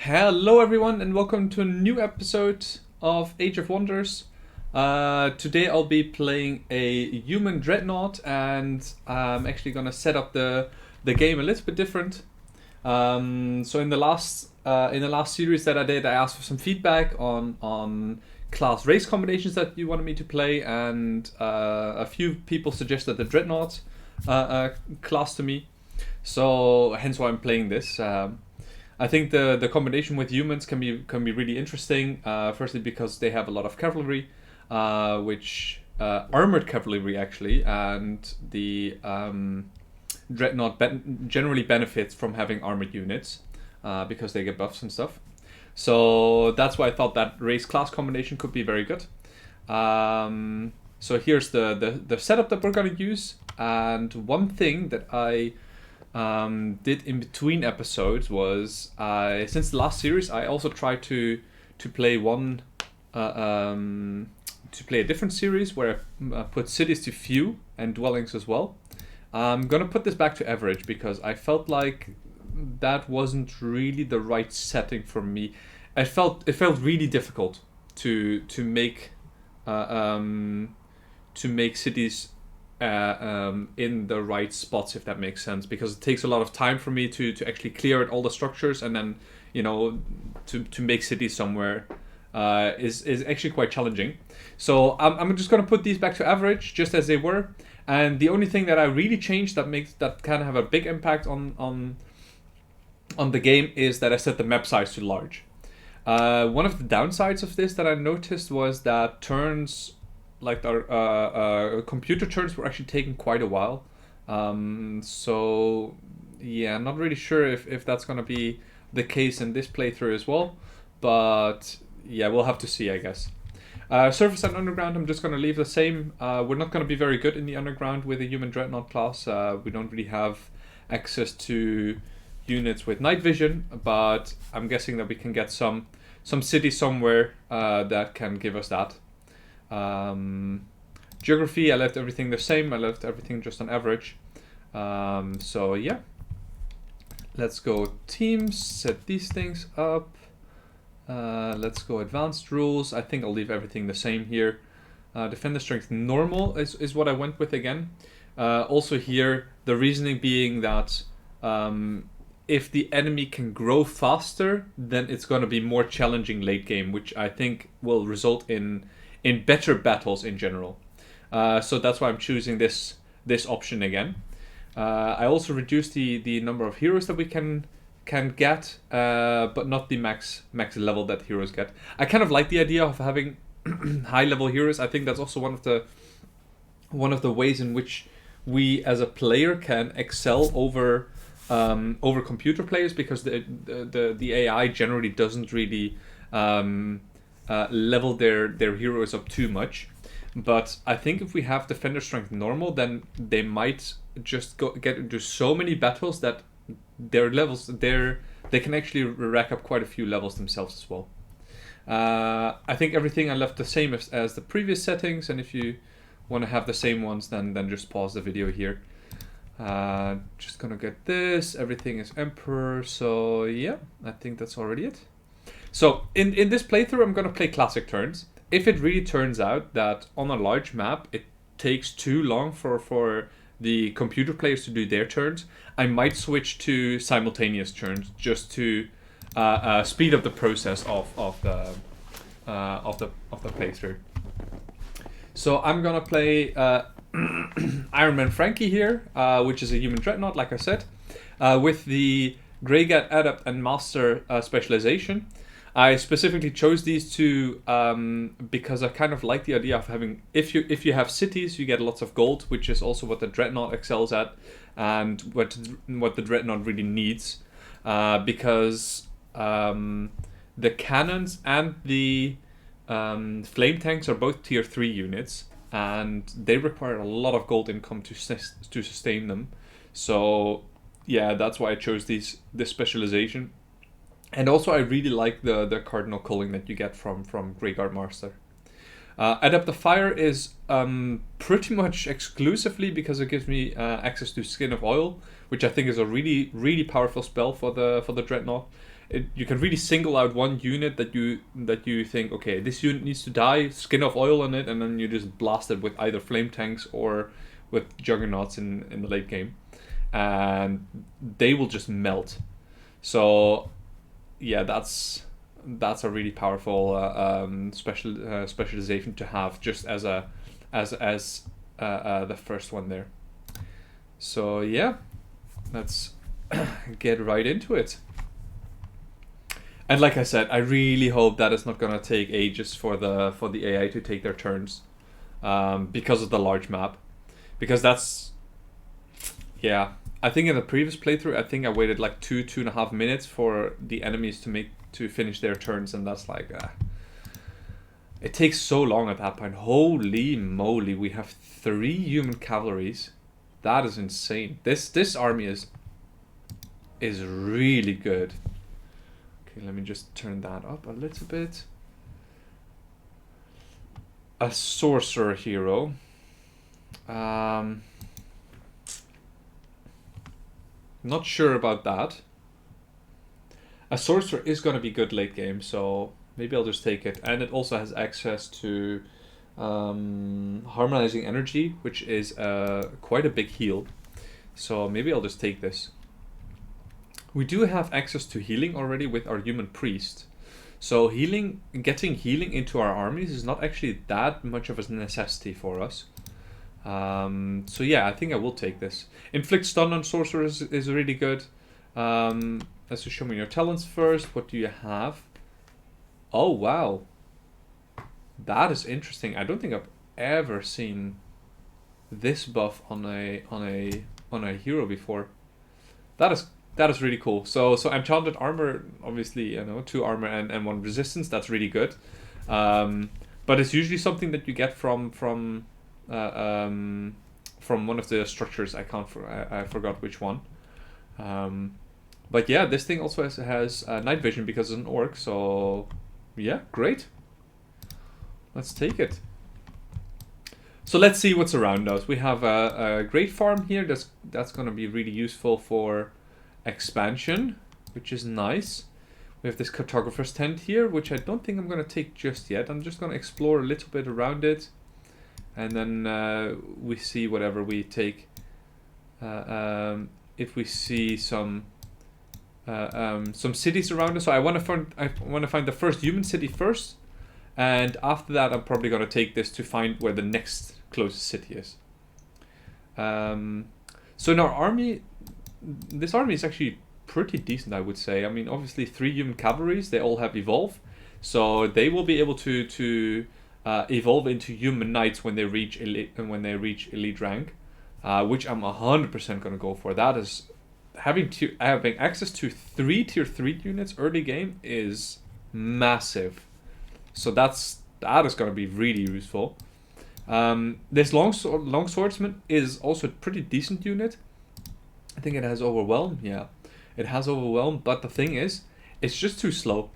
Hello, everyone, and welcome to a new episode of Age of Wonders. Today I'll be playing a Human Dreadnaught, and I'm actually gonna set up the game a little bit different. So in the last series that I did, I asked for some feedback on class race combinations that you wanted me to play, and a few people suggested the Dreadnought class to me. So hence why I'm playing this. I think the combination with humans can be really interesting. Firstly, because they have a lot of cavalry, which armored cavalry actually, and the dreadnought generally benefits from having armored units because they get buffs and stuff. So that's why I thought that race class combination could be very good. So here's the setup that we're gonna use, and one thing that I did in between episodes was since the last series I also tried to play to play a different series where I put cities to few and dwellings as well. I'm gonna put this back to average because I felt like that wasn't really the right setting for me. It felt really difficult to make cities in the right spots, if that makes sense, because it takes a lot of time for me to actually clear out all the structures, and then to make cities somewhere is actually quite challenging. So I'm just going to put these back to average just as they were, and the only thing that I really changed that can have a big impact on the game is that I set the map size to large. One of the downsides of this that I noticed was that turns, like our computer turns, were actually taking quite a while. So yeah, I'm not really sure if that's gonna be the case in this playthrough as well, but yeah, we'll have to see, I guess. Surface and underground, I'm just gonna leave the same. We're not gonna be very good in the underground with a Human Dreadnaught class. We don't really have access to units with night vision, but I'm guessing that we can get some city somewhere that can give us that. Geography, I left everything the same. I left everything just on average. So yeah, let's go teams, set these things up. Let's go advanced rules. I think I'll leave everything the same here. Defender strength normal is what I went with again. Also here, the reasoning being that if the enemy can grow faster, then it's going to be more challenging late game, which I think will result in better battles in general. So that's why I'm choosing this option again. I also reduced the number of heroes that we can get, but not the max level that heroes get. I kind of like the idea of having high level heroes. I think that's also one of the ways in which we as a player can excel over computer players, because the AI generally doesn't really level their heroes up too much. But I think if we have defender strength normal, then they might just get into so many battles that their levels they can actually rack up quite a few levels themselves as well. I think everything I left the same as the previous settings, and if you want to have the same ones, then just pause the video here. Just gonna get this. Everything is Emperor, so yeah, I think that's already it. So in this playthrough, I'm gonna play classic turns. If it really turns out that on a large map it takes too long for the computer players to do their turns, I might switch to simultaneous turns just to speed up the process of the playthrough. So I'm gonna play Iron Man Frankie here, which is a Human Dreadnaught, like I said, with the Grey Guard Adept and Master specialization. I specifically chose these two because I kind of like the idea of having, if you have cities, you get lots of gold, which is also what the Dreadnought excels at, and what the Dreadnought really needs, because the cannons and the flame tanks are both tier 3 units, and they require a lot of gold income to sustain them. So yeah, that's why I chose this specialization. And also I really like the cardinal culling that you get from Grey Guard Master. Adept of Fire is pretty much exclusively because it gives me access to Skin of Oil, which I think is a really, really powerful spell for the Dreadnought. you can really single out one unit that you think, okay, this unit needs to die, skin of oil on it, and then you just blast it with either flame tanks or with juggernauts in the late game, and they will just melt. So yeah, that's a really powerful specialization to have, just as the first one there. So yeah, let's get right into it. And like I said, I really hope that it's not gonna take ages for the AI to take their turns, because of the large map. Because that's, yeah, I think in the previous playthrough, I think I waited like 2.5 minutes for the enemies to finish their turns, and that's like, it takes so long at that point. Holy moly, we have 3 Human Cavalries. That is insane. This army is really good. Okay, let me just turn that up a little bit. A sorcerer hero. Not sure about that. A sorcerer is going to be good late game, so maybe I'll just take it. And it also has access to harmonizing energy, which is quite a big heal. So maybe I'll just take this. We do have access to healing already with our human priest. So getting healing into our armies is not actually that much of a necessity for us. So yeah, I think I will take this. Inflict stun on sorcerers is really good. Let's just show me your talents first. What do you have? Oh wow, that is interesting. I don't think I've ever seen this buff on a hero before. That is really cool. So enchanted armor, obviously, 2 armor and 1 resistance. That's really good. But it's usually something that you get from one of the structures. I forgot which one. But yeah, this thing also has night vision because it's an orc. So yeah, great. Let's take it. So let's see what's around us. We have a great farm here. That's going to be really useful for expansion, which is nice. We have this cartographer's tent here, which I don't think I'm going to take just yet. I'm just going to explore a little bit around it, and then we see whatever we take. If we see some cities around us, so I want to find the first human city first, and after that I'm probably going to take this to find where the next closest city is. So in our army, this army is actually pretty decent, I would say. I mean, obviously 3 Human Cavalries, they all have evolve, so they will be able to evolve into human knights when they reach elite rank, which I'm 100% going to go for. That is, having access to 3 tier 3 units early game is massive. So that is going to be really useful. This long swordsman is also a pretty decent unit. I think it has overwhelm. Yeah, it has overwhelm, but the thing is, it's just too slow.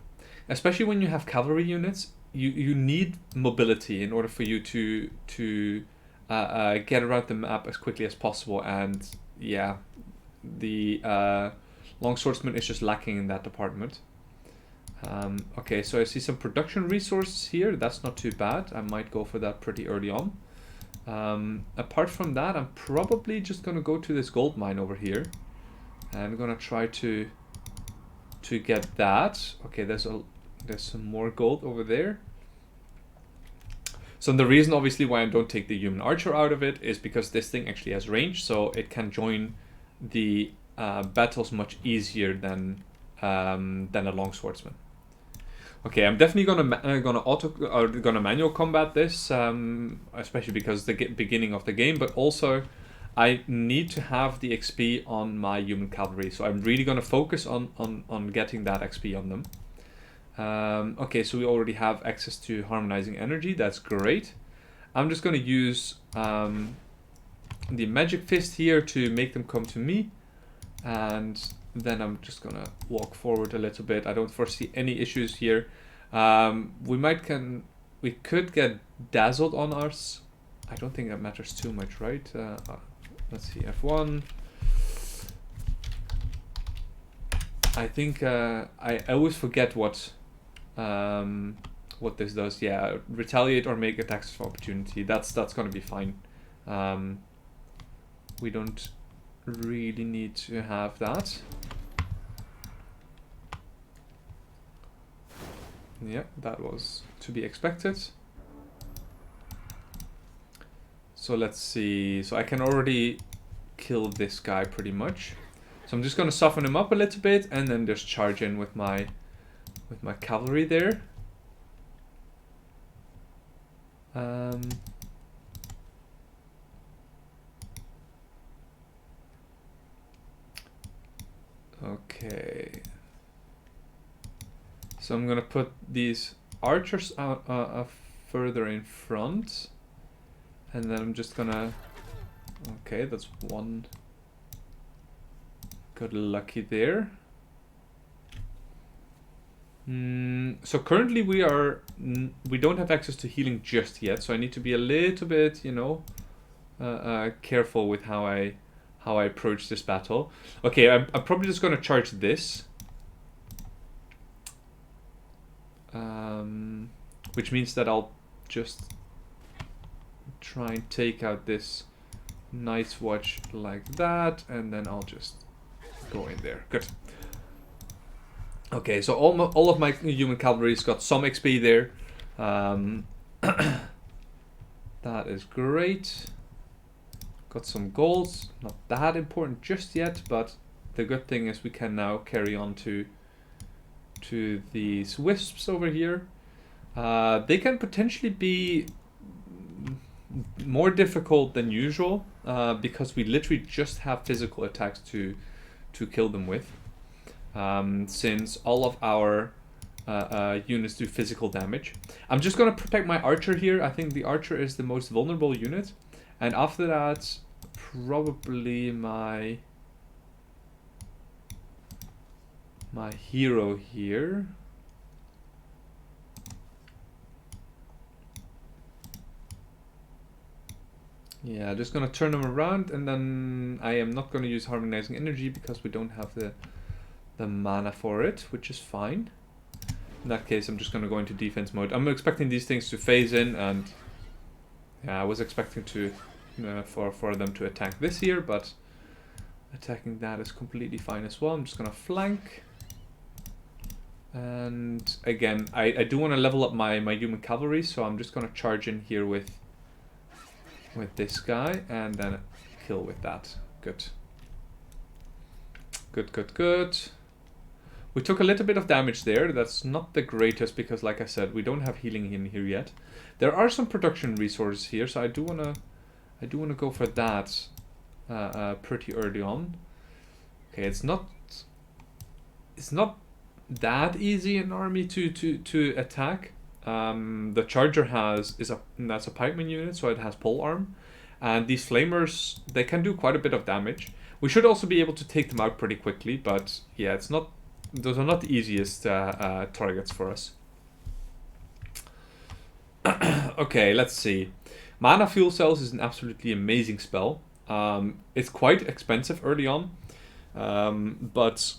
Especially when you have cavalry units, you need mobility in order for you to get around the map as quickly as possible. And yeah, the long swordsman is just lacking in that department. Okay, so I see some production resources here. That's not too bad. I might go for that pretty early on. Apart from that, I'm probably just gonna go to this gold mine over here. I'm gonna try to get that. Okay, there's some more gold over there. So the reason, obviously, why I don't take the human archer out of it is because this thing actually has range, so it can join the battles much easier than a long swordsman. Okay, I'm definitely gonna manual combat this, especially because the beginning of the game. But also, I need to have the XP on my human cavalry, so I'm really gonna focus on getting that XP on them. Okay, so we already have access to harmonizing energy. That's great. I'm just gonna use the magic fist here to make them come to me, and then I'm just gonna walk forward a little bit. I don't foresee any issues here. We could get dazzled on us. I don't think that matters too much, right? Let's see, F1. I think I always forget what this does. Yeah, retaliate or make attacks of opportunity. That's gonna be fine. We don't really need to have that. Yeah, that was to be expected. So let's see. So I can already kill this guy pretty much. So I'm just gonna soften him up a little bit and then just charge in with my cavalry there. Okay. So I'm gonna put these archers further in front, and then I'm just gonna. Okay, that's one. Got lucky there. So currently we don't have access to healing just yet, so I need to be a little bit, you know, careful with how I approach this battle. Okay, I'm probably just gonna charge this, which means that I'll just try and take out this Night's Watch like that, and then I'll just go in there. Good. Okay, so all of my Human Cavalries got some XP there. That is great. Got some golds. Not that important just yet, but the good thing is we can now carry on to these wisps over here. They can potentially be more difficult than usual because we literally just have physical attacks to kill them with. Since all of our units do physical damage. I'm just going to protect my archer here. I think the archer is the most vulnerable unit. And after that, probably my hero here. Yeah, just going to turn them around, and then I am not going to use harmonizing energy because we don't have the mana for it, which is fine. In that case, I'm just going to go into defense mode. I'm expecting these things to phase in, and yeah, I was expecting to for them to attack this here, but attacking that is completely fine as well. I'm just going to flank. And again, I do want to level up my Human Cavalry, so I'm just going to charge in here with this guy, and then kill with that. Good. Good. We took a little bit of damage there. That's not the greatest because, like I said, we don't have healing in here yet. There are some production resources here, so I do wanna go for that pretty early on. Okay, it's not that easy an army to attack. The charger that's a pikeman unit, so it has pole arm, and these flamers, they can do quite a bit of damage. We should also be able to take them out pretty quickly, but yeah, those are not the easiest targets for us. Okay, let's see. Mana Fuel Cells is an absolutely amazing spell. It's quite expensive early on, but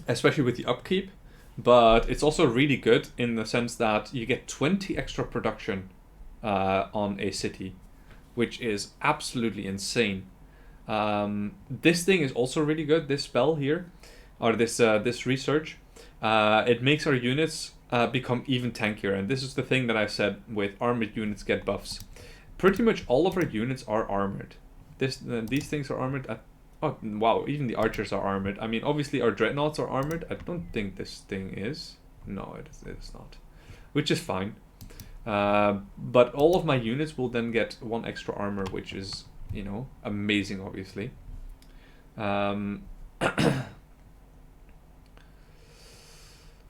especially with the upkeep. But it's also really good in the sense that you get 20 extra production on a city, which is absolutely insane. This thing is also really good, this spell here, or this research. It makes our units become even tankier, and this is the thing that I said with armored units get buffs. Pretty much all of our units are armored. These things are armored at... Oh, wow, even the archers are armored. I mean, obviously our dreadnoughts are armored. I don't think this thing is. No, it's not. Which is fine. But all of my units will then get 1 extra armor, which is, you know, amazing, obviously.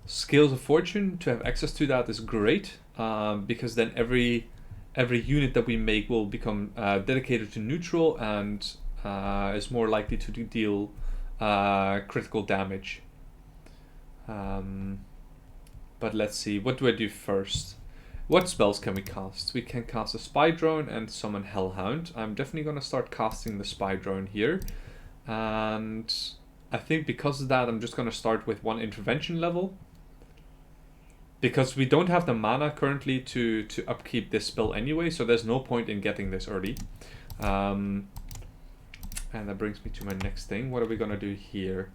Scales of Fortune, to have access to that is great, because then every unit that we make will become dedicated to neutral and is more likely to deal critical damage. But let's see, what do I do first? What spells can we cast? We can cast a Spy Drone and summon Hellhound. I'm definitely going to start casting the Spy Drone here. And I think because of that, I'm just going to start with 1 intervention level. Because we don't have the mana currently to upkeep this spell anyway, so there's no point in getting this early. And that brings me to my next thing. What are we going to do here?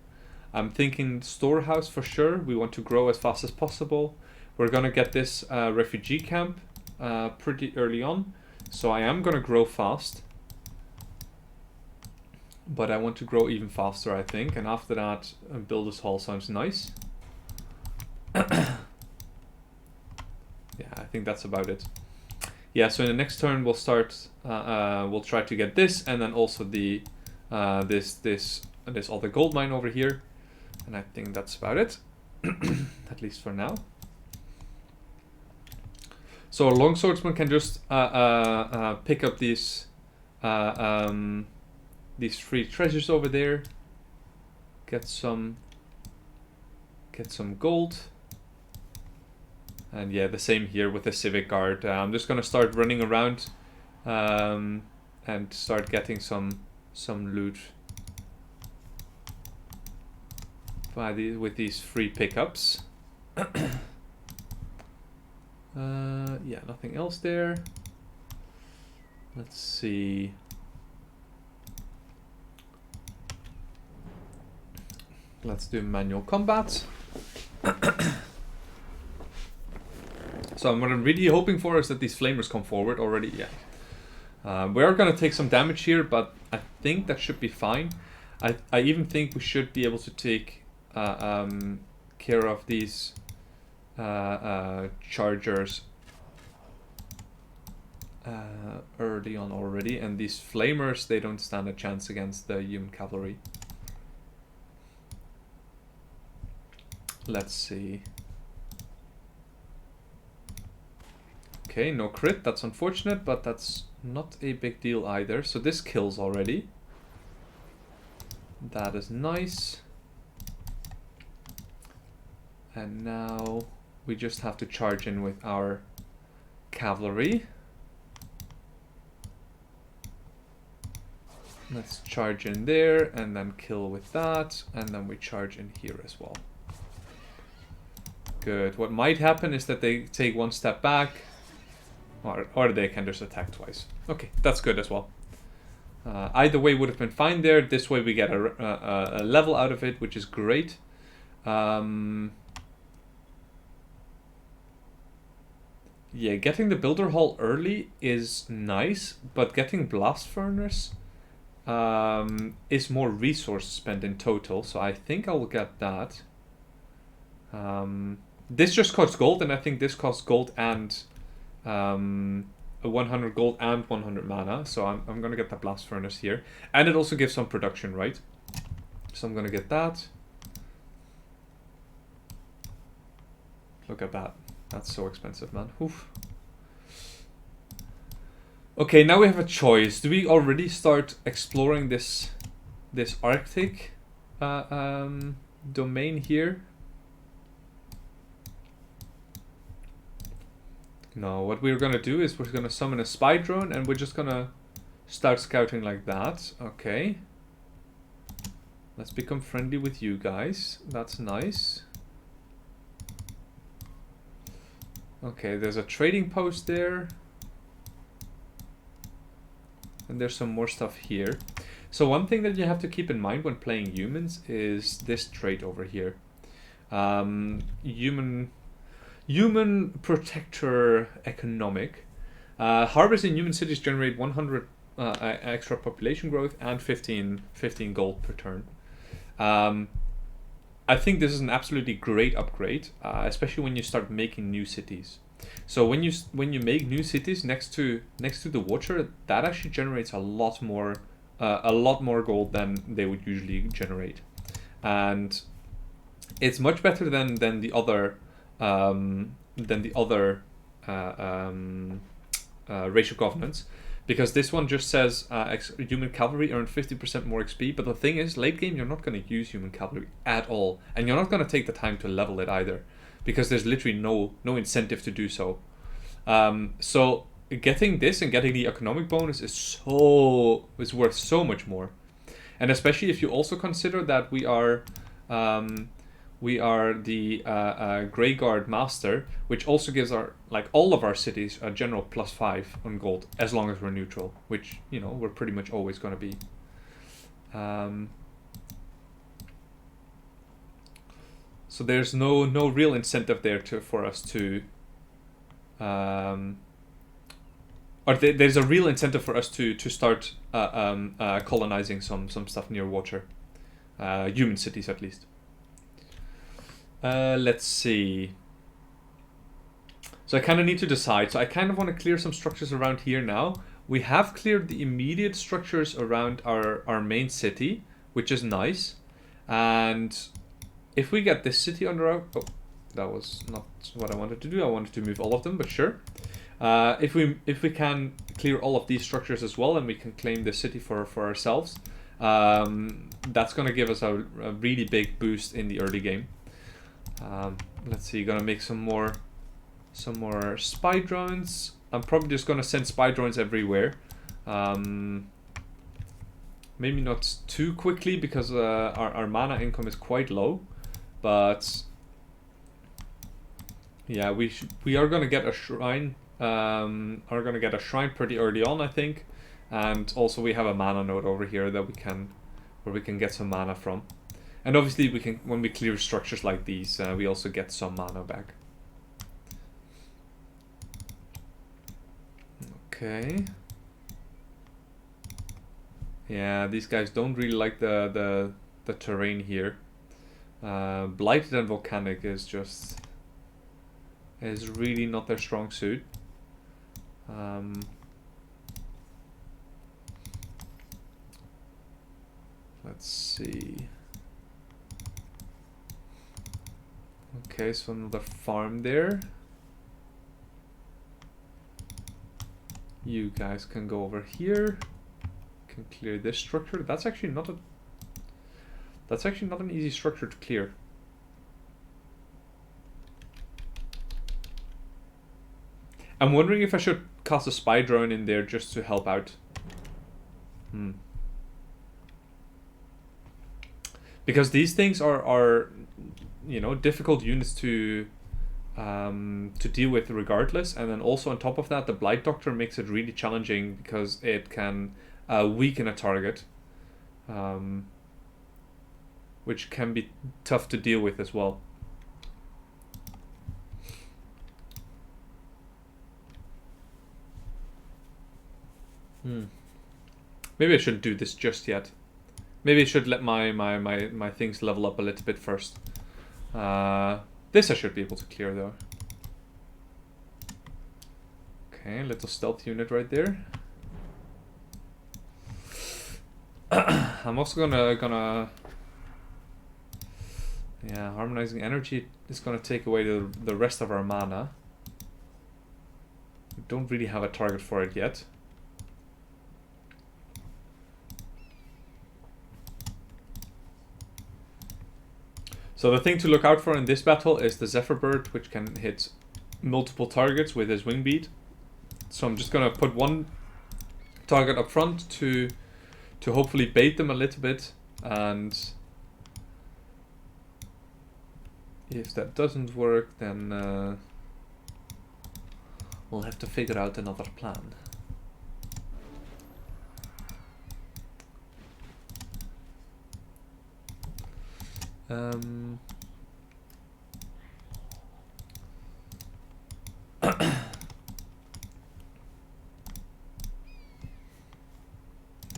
I'm thinking storehouse for sure. We want to grow as fast as possible. We're going to get this refugee camp pretty early on. So I am going to grow fast. But I want to grow even faster, I think. And after that, Builder's Hall sounds nice. Yeah, I think that's about it. Yeah, so in the next turn we'll start. We'll try to get this, and then also the this other gold mine over here, and I think that's about it, at least for now. So a longswordsman can just pick up these free treasures over there. Get some gold. And yeah, the same here with the civic guard. I'm just gonna start running around and start getting some loot with these free pickups. Yeah, nothing else there. Let's see. Let's do manual combat. So what I'm really hoping for is that these flamers come forward already. Yeah, we are going to take some damage here, but I think that should be fine. I even think we should be able to take care of these chargers early on already, and these flamers, they don't stand a chance against the human cavalry. Let's see. Okay, no crit, that's unfortunate, but that's not a big deal either. So this kills already. That is nice. And now we just have to charge in with our cavalry. Let's charge in there and then kill with that, and then we charge in here as well. Good. What might happen is that they take 1 step back, or they can just attack twice. Okay, that's good as well. Either way would have been fine there. This way we get a level out of it, which is great. Yeah, getting the Builder Hall early is nice, but getting Blast Furnace is more resource spent in total, so I think I will get that. This just costs gold, and I think this costs gold and 100 gold and 100 mana, so I'm gonna get the Blast Furnace here, and it also gives some production, right? So I'm gonna get that. Look at that. That's so expensive, man. Oof. Okay, now we have a choice. Do we already start exploring this Arctic domain here? No, what we're gonna do is we're gonna summon a spy drone, and we're just gonna start scouting like that. Okay. Let's become friendly with you guys. That's nice. Okay, there's a trading post there. And there's some more stuff here. So one thing that you have to keep in mind when playing humans is this trait over here. Human Protector Economic. Harbors in human cities generate 100 extra population growth and 15 gold per turn. I think this is an absolutely great upgrade, especially when you start making new cities. So when you make new cities next to the water, that actually generates a lot more gold than they would usually generate, and it's much better than the other racial governance, because this one just says human cavalry earn 50% more XP. But the thing is, late game you're not going to use human cavalry at all, and you're not going to take the time to level it either, because there's literally no incentive to do so. So getting this and getting the economic bonus is worth so much more. And especially if you also consider that we are the Grey Guard Master, which also gives our all of our cities a general +5 on gold as long as we're neutral, which we're pretty much always going to be. So there's no real incentive there for us to, or there's a real incentive for us to start colonizing some stuff near water, human cities at least. Let's see. So I kind of need to decide. So I kind of want to clear some structures around here now. We have cleared the immediate structures around our main city, which is nice. And if we get this city under our... Oh, that was not what I wanted to do. I wanted to move all of them, but sure. If we can clear all of these structures as well, and we can claim the city for ourselves, that's going to give us a really big boost in the early game. Let's see, gonna make some more spy drones. I'm probably just gonna send spy drones everywhere. Maybe not too quickly because our mana income is quite low, but yeah, we are gonna get a shrine. Are gonna get a shrine pretty early on, I think, and also we have a mana node over here that where we can get some mana from. And obviously, when we clear structures like these, we also get some mana back. Okay. Yeah, these guys don't really like the terrain here. Blighted and volcanic is really not their strong suit. Let's see. Okay, so another farm there. You guys can go over here. Can clear this structure. That's actually not an easy structure to clear. I'm wondering if I should cast a spy drone in there just to help out. Because these things are difficult units to deal with regardless, and then also on top of that, the Blight Doctor makes it really challenging because it can weaken a target, which can be tough to deal with as well. Maybe I shouldn't do this just yet. Maybe I should let my things level up a little bit first. This I should be able to clear though. Okay, little stealth unit right there. I'm also gonna yeah, harmonizing energy is gonna take away the rest of our mana. We don't really have a target for it yet. So the thing to look out for in this battle is the Zephyr Bird, which can hit multiple targets with his wing beat. So I'm just gonna put one target up front to hopefully bait them a little bit, and if that doesn't work, then we'll have to figure out another plan.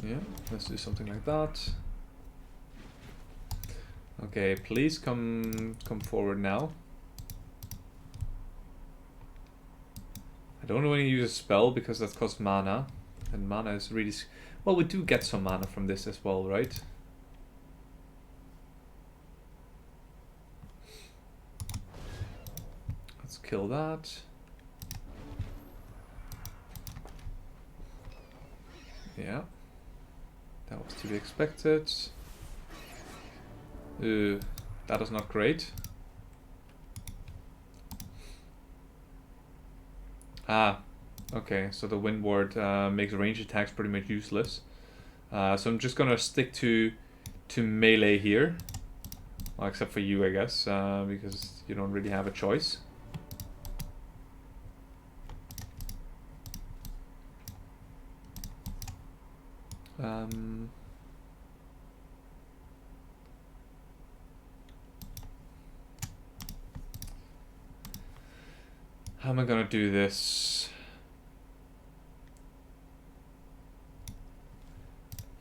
Yeah, let's do something like that. Okay, please come forward now. I don't want to use a spell because that costs mana, and mana is really... Well, we do get some mana from this as well, right? Let's kill that. Yeah, that was to be expected. That is not great. Ah, okay, so the Wind Ward makes range attacks pretty much useless. So I'm just gonna stick to melee here. Well, except for you, I guess, because you don't really have a choice. How am I gonna do this?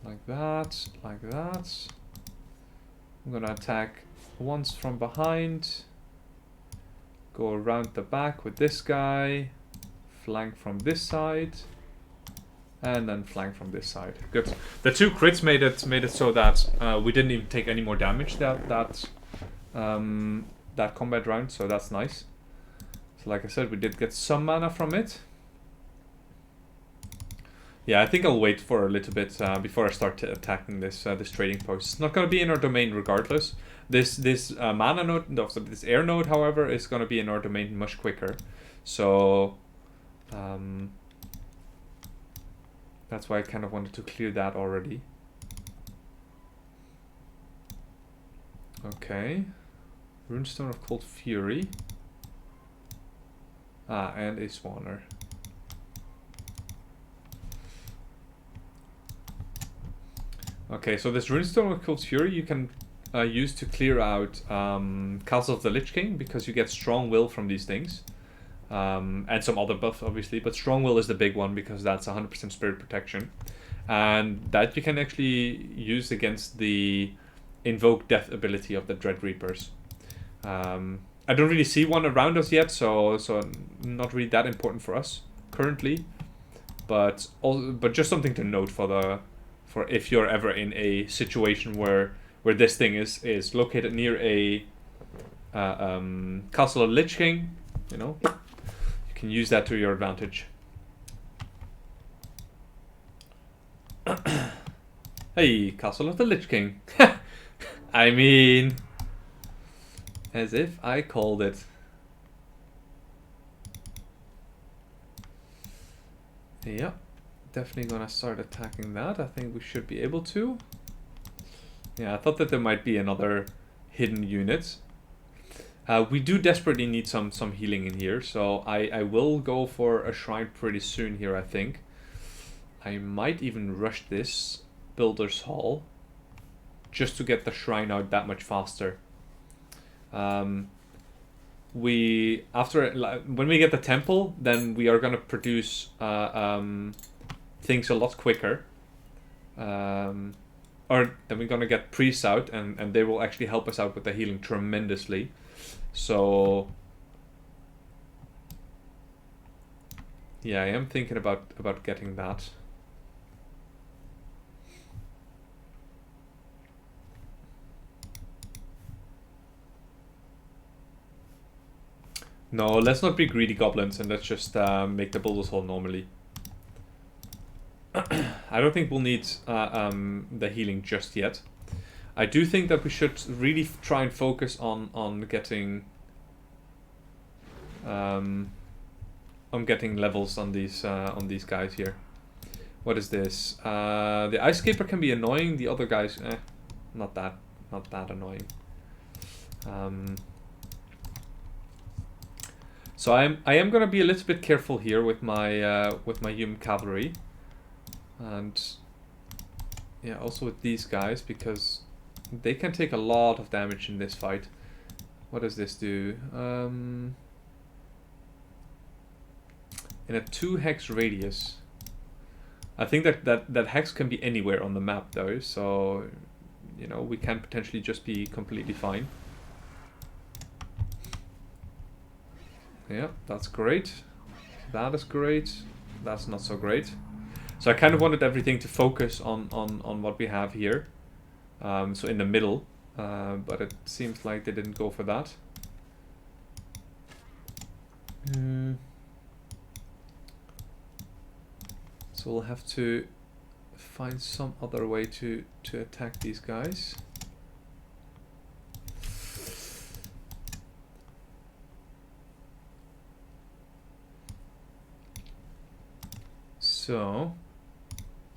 Like that, like that. I'm gonna attack once from behind, go around the back with this guy, flank from this side, and then flank from this side. Good. The 2 crits made it so that we didn't even take any more damage that combat round, so that's nice. So like I said, we did get some mana from it. Yeah, I think I'll wait for a little bit before I start attacking this trading post. It's not going to be in our domain regardless. This mana node, no, so this air node, however, is going to be in our domain much quicker. So that's why I kind of wanted to clear that already. Okay. Runestone of Cold Fury. Ah, and a Swanner. Okay, so this Runestone of Cold Fury you can use to clear out Castle of the Lich King, because you get Strong Will from these things. And some other buff, obviously, but Strong Will is the big one because that's 100% Spirit Protection. And that you can actually use against the Invoke Death ability of the Dread Reapers. I don't really see one around us yet, so not really that important for us currently. But just something to note for if you're ever in a situation where this thing is located near a Castle of Lich King, you know, you can use that to your advantage. Hey, Castle of the Lich King. I mean, as if I called it. Yeah, definitely gonna start attacking that. I think we should be able to. Yeah, I thought that there might be another hidden unit. We do desperately need some healing in here, so I will go for a shrine pretty soon here, I think. I might even rush this Builder's Hall just to get the shrine out that much faster. When we get the temple, then we are gonna produce things a lot quicker. Or then we're gonna get priests out, and they will actually help us out with the healing tremendously. So yeah, I am thinking about getting that. No, let's not be greedy goblins, and let's just make the Builder's Hall normally. I don't think we'll need the healing just yet. I do think that we should really try and focus on getting levels on these guys here. What is this? The Ice Scaper can be annoying. The other guys, not that annoying. So I am gonna be a little bit careful here with my Human Cavalry, and yeah, also with these guys, because they can take a lot of damage in this fight. What does this do? In a 2 hex radius. I think that hex can be anywhere on the map though, so you know, we can potentially just be completely fine. Yeah, that's great. That is great. That's not so great. So I kind of wanted everything to focus on what we have here. So in the middle, but it seems like they didn't go for that. So we'll have to find some other way to attack these guys. So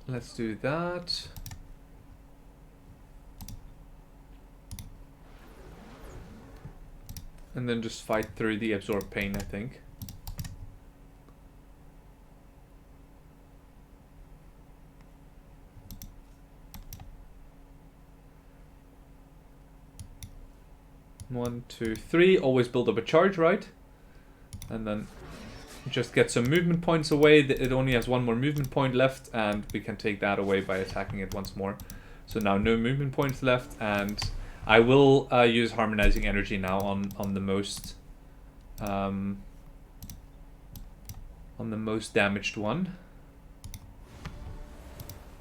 let's do that. and then just fight through the absorb pain, I think. One, two, three. Always build up a charge, right? And then just get some movement points away. It only has one more movement point left, and we can take that away by attacking it once more. So now no movement points left, and I will use harmonizing energy now on the most damaged one.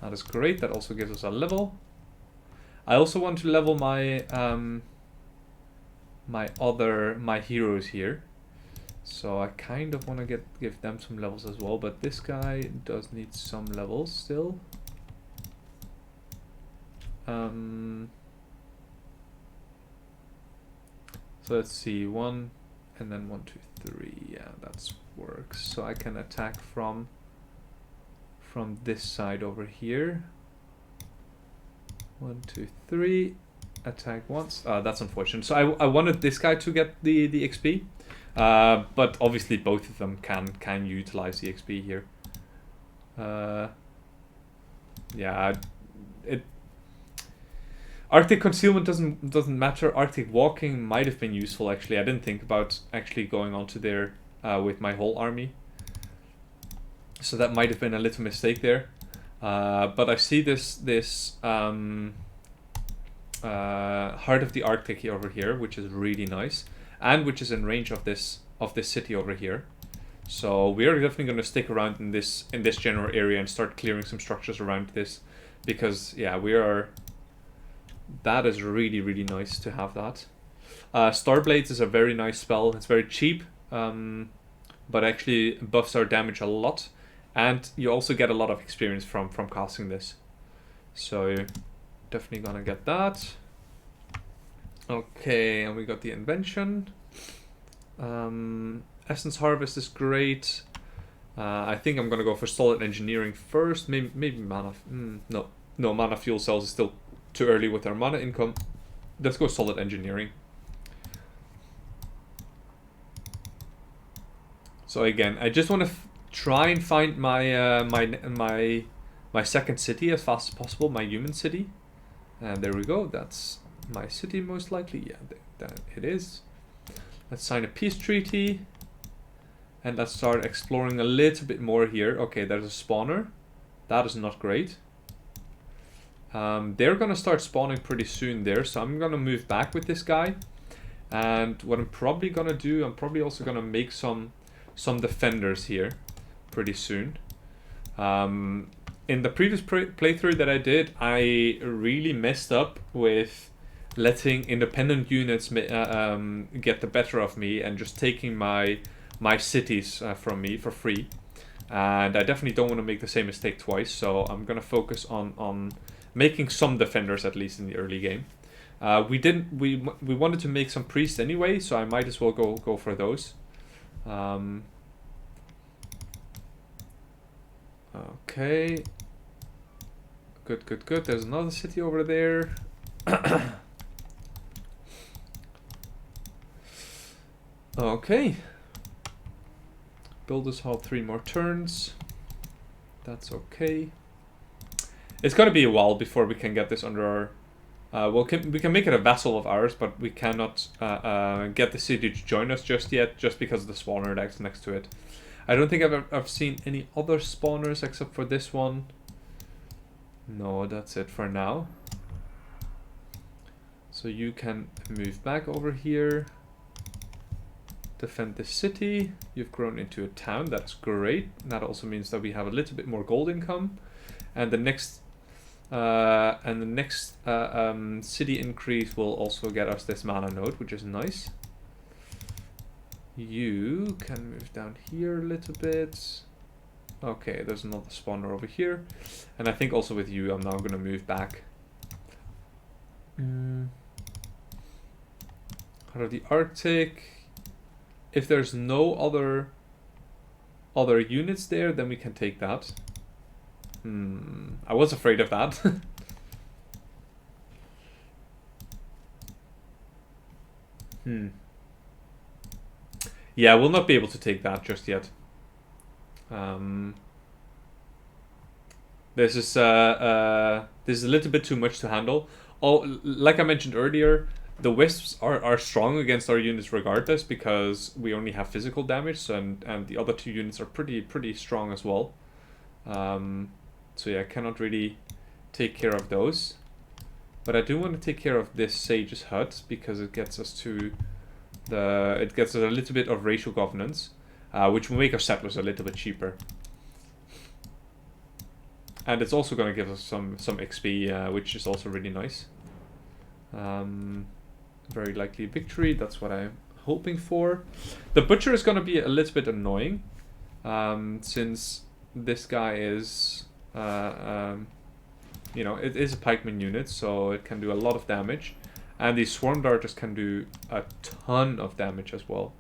That is great. That also gives us a level. I also want to level my my heroes here. So I kind of want to give them some levels as well, but this guy does need some levels still. So let's see, 1 and then 1, 2, 3. Yeah, that works. So I can attack from this side over here. 1, 2, 3. Attack once. That's unfortunate. So I wanted this guy to get the XP. But obviously both of them can utilize the XP here. Yeah, Arctic concealment doesn't matter. Arctic walking might have been useful actually. I didn't think about actually going onto there with my whole army. So that might have been a little mistake there. But I see this Heart of the Arctic over here, which is really nice. And which is in range of this city over here. So we are definitely going to stick around in this general area and start clearing some structures around this, because yeah, that is really, really nice to have that. Starblades is a very nice spell. It's very cheap, but actually buffs our damage a lot, and you also get a lot of experience from casting this. So you're definitely gonna get that. Okay, and we got the invention. Essence Harvest is great. I think I'm gonna go for solid engineering first. Maybe mana. No, mana fuel cells is still too early with our mana income. Let's go solid engineering. So again, I just want to try and find my my second city as fast as possible. My human city, and there we go. That's my city most likely. Yeah, that it is. Let's sign a peace treaty, and let's start exploring a little bit more here. Okay, there's a spawner. That is not great. They're gonna start spawning pretty soon there, so I'm gonna move back with this guy. And what I'm probably gonna do, I'm probably also gonna make some defenders here pretty soon. In the previous playthrough that I did, I really messed up with letting independent units get the better of me and just taking my cities from me for free. And I definitely don't want to make the same mistake twice, so I'm gonna focus on making some defenders at least in the early game. We wanted to make some priests anyway, so I might as well go for those. Okay. Good. There's another city over there. Okay. Builders hall 3 more turns. That's okay. It's gonna be a while before we can get this under our... we can make it a vassal of ours, but we cannot get the city to join us just yet, just because of the spawner that's next to it. I don't think I've seen any other spawners except for this one. No, that's it for now. So you can move back over here. Defend the city. You've grown into a town. That's great. That also means that we have a little bit more gold income. And the next city increase will also get us this mana node, which is nice. You can move down here a little bit. Okay, there's another spawner over here. And I think also with you, I'm now going to move back. Out of the Arctic. If there's no other units there, then we can take that. I was afraid of that. Yeah, we'll not be able to take that just yet. This is a little bit too much to handle. Oh, like I mentioned earlier, the wisps are strong against our units regardless because we only have physical damage, and the other two units are pretty strong as well. So yeah, I cannot really take care of those. But I do want to take care of this Sage's Hut because it gets us to it gets us a little bit of racial governance, which will make our settlers a little bit cheaper. And it's also going to give us some XP, which is also really nice. Very likely victory, that's what I'm hoping for. The Butcher is going to be a little bit annoying, since this guy is, you know, it is a pikeman unit, so it can do a lot of damage. And these Swarm Darters can do a ton of damage as well.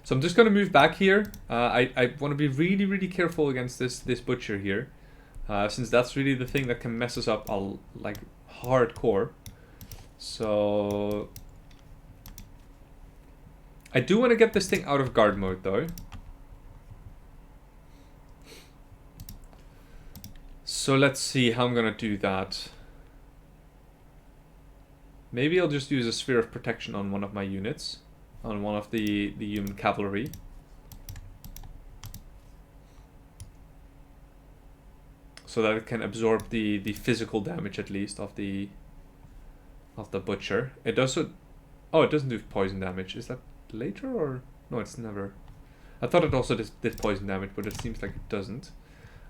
So I'm just going to move back here. I want to be really careful against this Butcher here, since that's really the thing that can mess us up like hardcore. So I do want to get this thing out of guard mode though. So let's see how I'm going to do that. Maybe I'll just use a Sphere of Protection on one of my units. On one of the Human Cavalry. So that it can absorb the physical damage at least of the Butcher. It does it. Oh, it doesn't do poison damage. Is that later or no? It's never. I thought it also did poison damage, but it seems like it doesn't.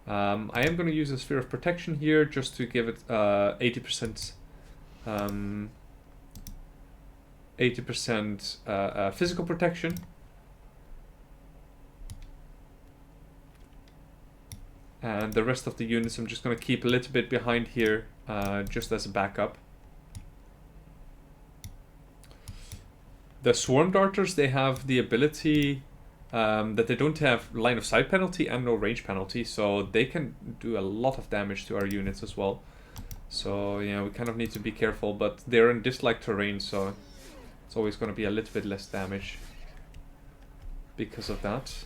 I am going to use a Sphere of Protection here just to give it 80%. 80% physical protection. And the rest of the units I'm just going to keep a little bit behind here, just as a backup. The Swarm Darters, they have the ability that they don't have line of sight penalty and no range penalty, so they can do a lot of damage to our units as well. So yeah, we kind of need to be careful, but they're in disliked terrain, so it's always going to be a little bit less damage because of that.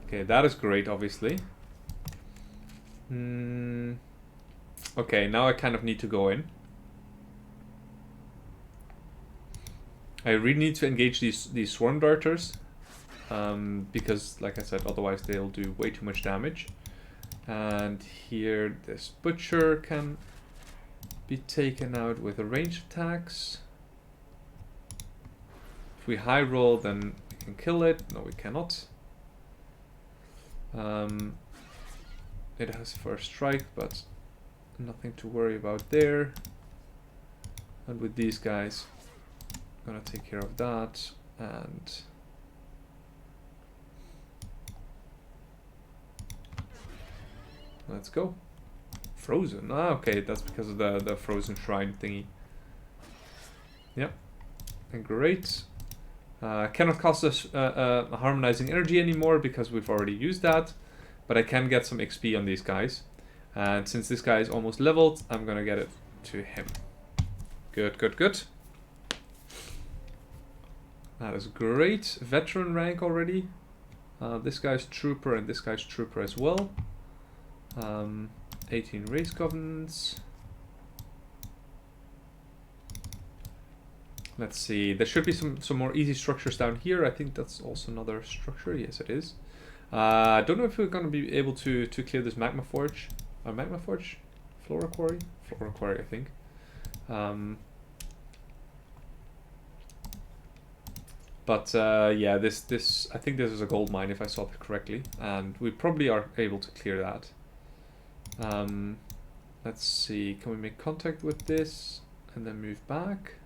Okay, that is great, obviously. Okay, now I kind of need to go in. I really need to engage these Swarm Darters, because, like I said, otherwise they'll do way too much damage. And here, this Butcher can be taken out with a range attacks. If we high roll, then we can kill it. No, we cannot. It has first strike, but nothing to worry about there. And with these guys, I'm gonna take care of that. And let's go. Frozen. Ah, okay, that's because of the frozen shrine thingy. Yep. And great. Cannot cost us harmonizing energy anymore because we've already used that, but I can get some XP on these guys, and since this guy is almost leveled, I'm gonna get it to him. Good. That is great. Veteran rank already. This guy's trooper and this guy's trooper as well. 18 race governance. Let's see, there should be some more easy structures down here. I think that's also another structure. Yes, it is. I don't know if we're going to be able to clear this Magma Forge. Magma Forge? Flora Quarry? Flora Quarry, I think. But yeah, this I think this is a gold mine if I saw it correctly. And we probably are able to clear that. Let's see, can we make contact with this and then move back?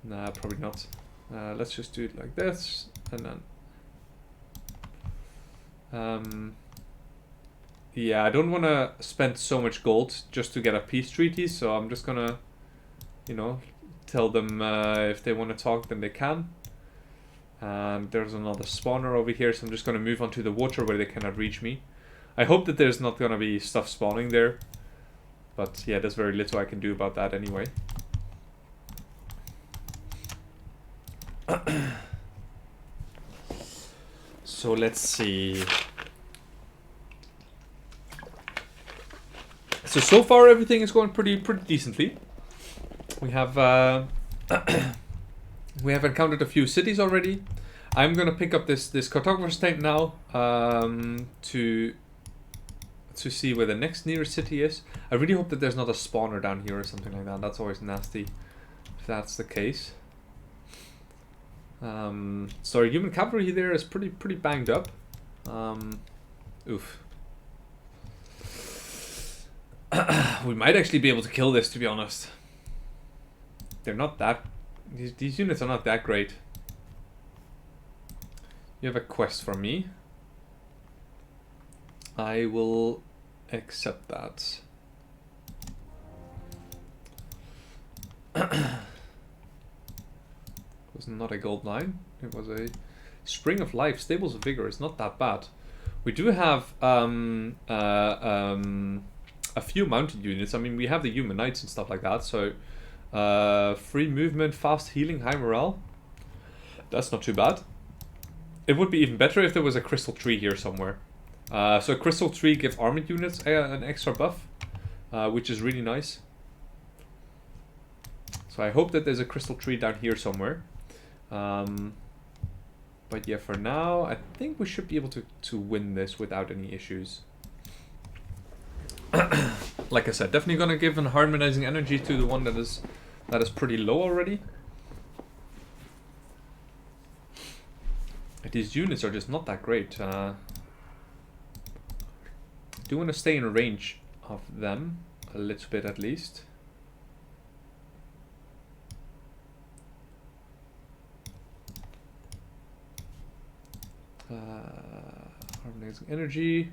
Nah, probably not. Let's just do it like this, and then... yeah, I don't want to spend so much gold just to get a peace treaty, so I'm just gonna, you know, tell them if they want to talk, then they can. And there's another spawner over here, so I'm just gonna move on to the water where they cannot reach me. I hope that there's not gonna be stuff spawning there, but yeah, there's very little I can do about that anyway. So let's see. So far everything is going pretty decently. We have we have encountered a few cities already. I'm gonna pick up this cartographer's tank now to see where the next nearest city is. I really hope that there's not a spawner down here or something like that. That's always nasty if that's the case. So our human cavalry there is pretty banged up. Oof. We might actually be able to kill this, to be honest. They're not that... These units are not that great. You have a quest from me. I will accept that. It was not a gold mine. It was a Spring of Life. Stables of Vigor. It's not that bad. We do have a few mounted units. I mean, we have the Human Knights and stuff like that. So, free movement, fast healing, high morale. That's not too bad. It would be even better if there was a crystal tree here somewhere. So a crystal tree gives armored units an extra buff, which is really nice. So I hope that there's a crystal tree down here somewhere. But yeah, for now, I think we should be able to win this without any issues. Like I said, definitely gonna give an harmonizing energy to the one that is pretty low already. These units are just not that great. Do want to stay in range of them a little bit at least. Harmonizing energy.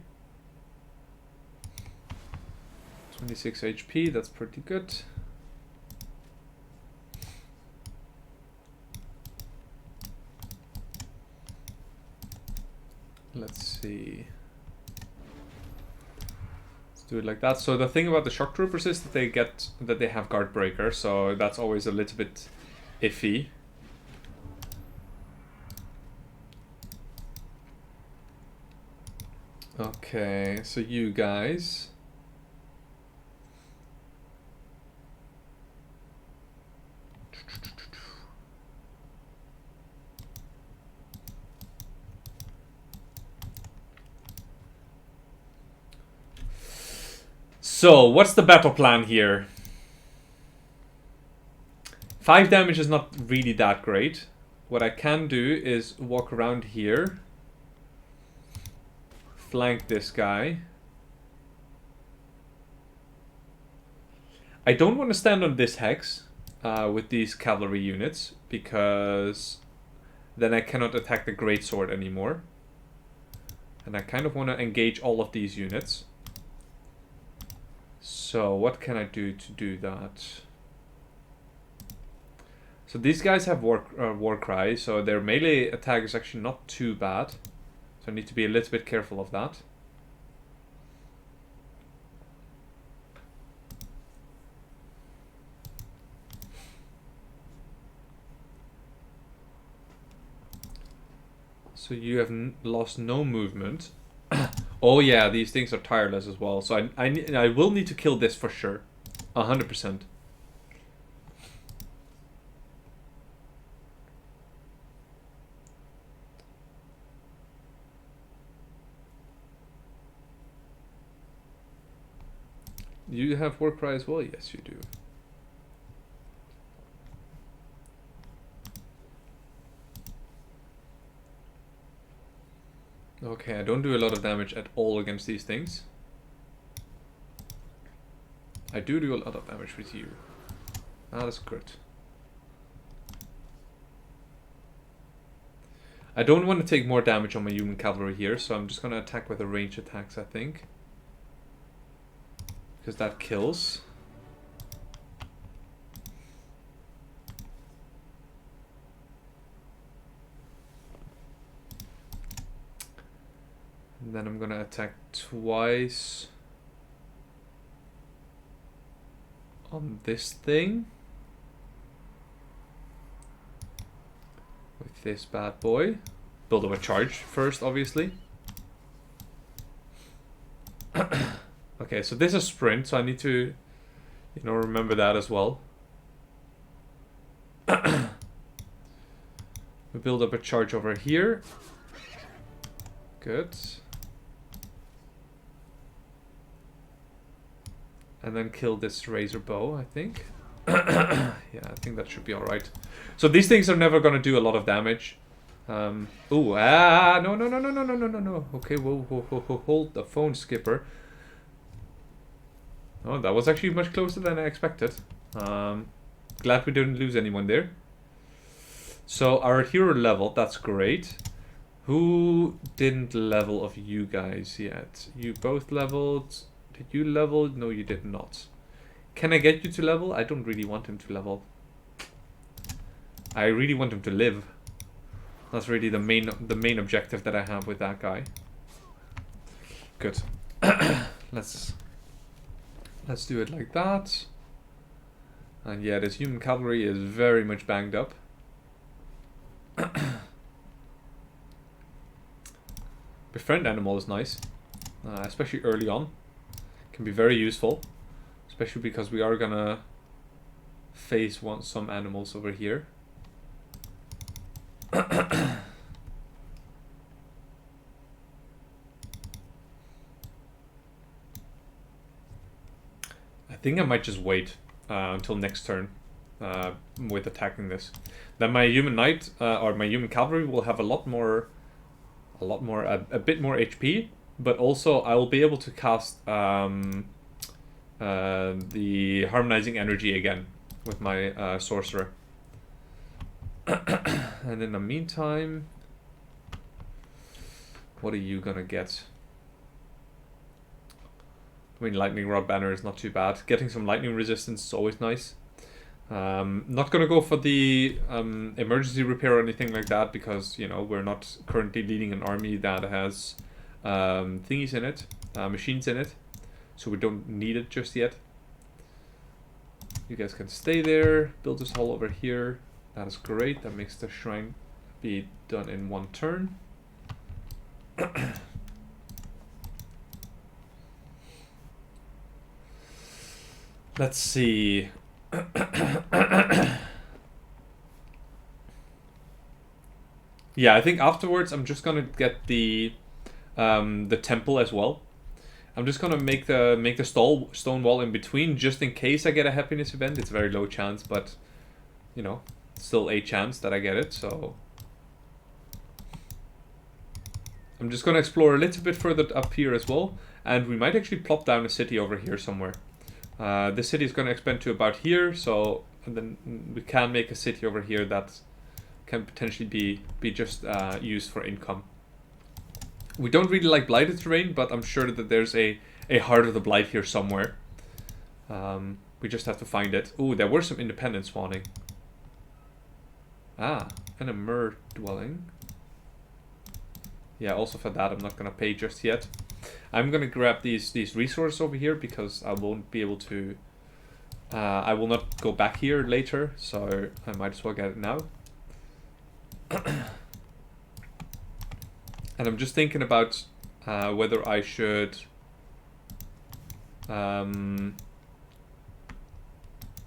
26 HP, that's pretty good. Let's see. Let's do it like that. So the thing about the shock troopers is that they have guard breaker, so that's always a little bit iffy. Okay, so you guys. So, what's the battle plan here? 5 damage is not really that great. What I can do is walk around here. Flank this guy. I don't want to stand on this hex with these cavalry units, because then I cannot attack the greatsword anymore. And I kind of want to engage all of these units. So what can I do to do that? So these guys have war cry, so their melee attack is actually not too bad. So I need to be a little bit careful of that. So you have lost no movement. Oh yeah, these things are tireless as well. So I will need to kill this for sure. 100%. You have war cry as well? Yes, you do. Okay, I don't do a lot of damage at all against these things. I do a lot of damage with you. Ah, that's good. I don't want to take more damage on my human cavalry here, so I'm just going to attack with the range attacks, I think. Because that kills. And then I'm going to attack twice on this thing. this bad boy. Build up a charge first, obviously. Okay, so this is sprint, so I need to, you know, remember that as well. We build up a charge over here. Good. And then kill this razor bow, I think. Yeah, I think that should be alright. So these things are never going to do a lot of damage. No. Okay, whoa, hold the phone, Skipper. Oh, that was actually much closer than I expected. Glad we didn't lose anyone there. So our hero level, that's great. Who didn't level of you guys yet? You both leveled. Did you level? No, you did not. Can I get you to level? I don't really want him to level. I really want him to live. That's really the main objective that I have with that guy. Good. Let's do it like that. And yeah, this human cavalry is very much banged up. Befriend animal is nice, especially early on. Can be very useful, especially because we are gonna face some animals over here. I think I might just wait until next turn with attacking this. Then my human knight or my human cavalry will have a bit more HP, but also I will be able to cast the harmonizing energy again with my sorcerer. And in the meantime, what are you gonna get? I mean, lightning rod banner is not too bad. Getting some lightning resistance is always nice. Not gonna go for the emergency repair or anything like that because, you know, we're not currently leading an army that has thingies in it, machines in it, so we don't need it just yet. You guys can stay there, build this hall over here. That is great. That makes the shrine be done in one turn. Let's see. Yeah, I think afterwards I'm just gonna get the temple as well. I'm just gonna make the stone wall in between just in case I get a happiness event. It's a very low chance, but you know, still a chance that I get it. So I'm just gonna explore a little bit further up here as well, and we might actually plop down a city over here somewhere. This city is gonna expand to about here, so and then we can make a city over here that can potentially be just used for income. We don't really like blighted terrain, but I'm sure that there's a Heart of the Blight here somewhere. We just have to find it. Ooh, there were some independents spawning. Ah, and a Myr dwelling. Yeah, also for that I'm not gonna pay just yet. I'm gonna grab these resources over here because I won't be able to. I will not go back here later, so I might as well get it now. And I'm just thinking about whether I should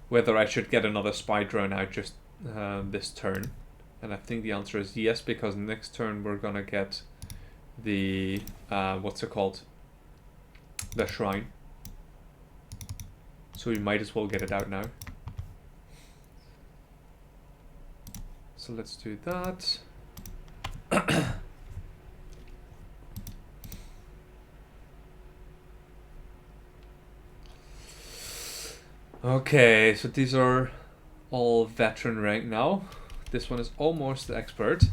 get another spy drone out just this turn. And I think the answer is yes, because next turn we're gonna get the what's it called? The shrine. So we might as well get it out now. So let's do that. Okay, so these are all veteran rank now. This one is almost expert.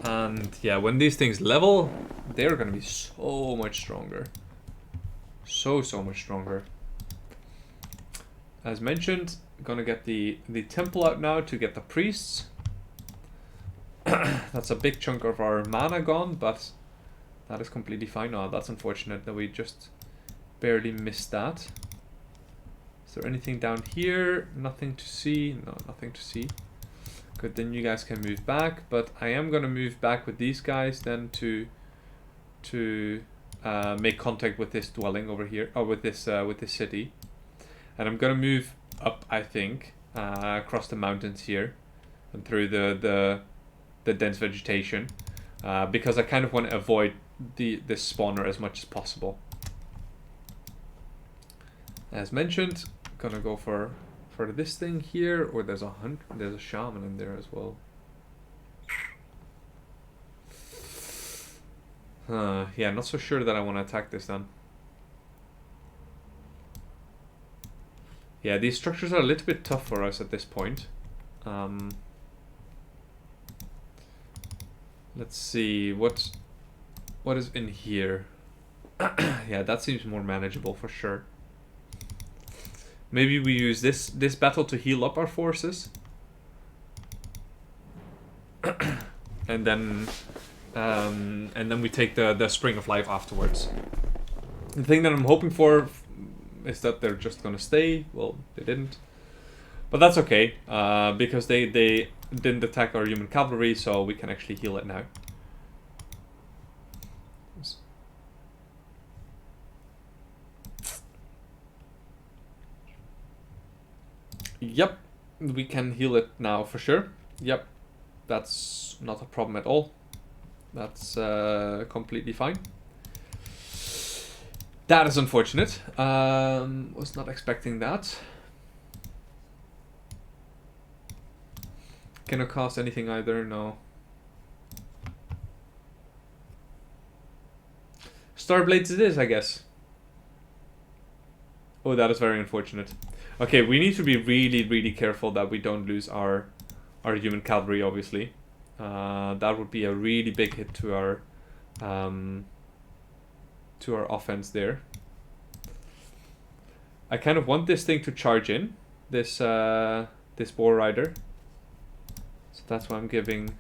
And yeah, when these things level, they're gonna be so much stronger. So much stronger. As mentioned, I'm gonna get the temple out now to get the priests. That's a big chunk of our mana gone, but that is completely fine. Oh, that's unfortunate that we just barely missed that. Is there anything down here? Nothing to see. No, nothing to see. Good, then you guys can move back, but I am gonna move back with these guys then to make contact with this dwelling over here, or with this city. And I'm gonna move up, I think, across the mountains here and through the dense vegetation, because I kind of want to avoid this spawner as much as possible. As mentioned, gonna go for this thing here, or there's a shaman in there as well. Yeah, not so sure that I want to attack this then. Yeah, these structures are a little bit tough for us at this point. Let's see what is in here. Yeah, that seems more manageable for sure. Maybe we use this battle to heal up our forces, and then we take the Spring of Life afterwards. The thing that I'm hoping for is that they're just gonna stay. Well, they didn't, but that's okay, because they didn't attack our Human Cavalry, so we can actually heal it now. Yep, we can heal it now for sure. Yep, that's not a problem at all. That's completely fine. That is unfortunate. Was not expecting that. Cannot cast anything either, no. Starblades it is, I guess. Oh, that is very unfortunate. Okay, we need to be really, really careful that we don't lose our Human Cavalry, obviously. That would be a really big hit to our offense there. I kind of want this thing to charge in, this Boar Rider. So that's why I'm giving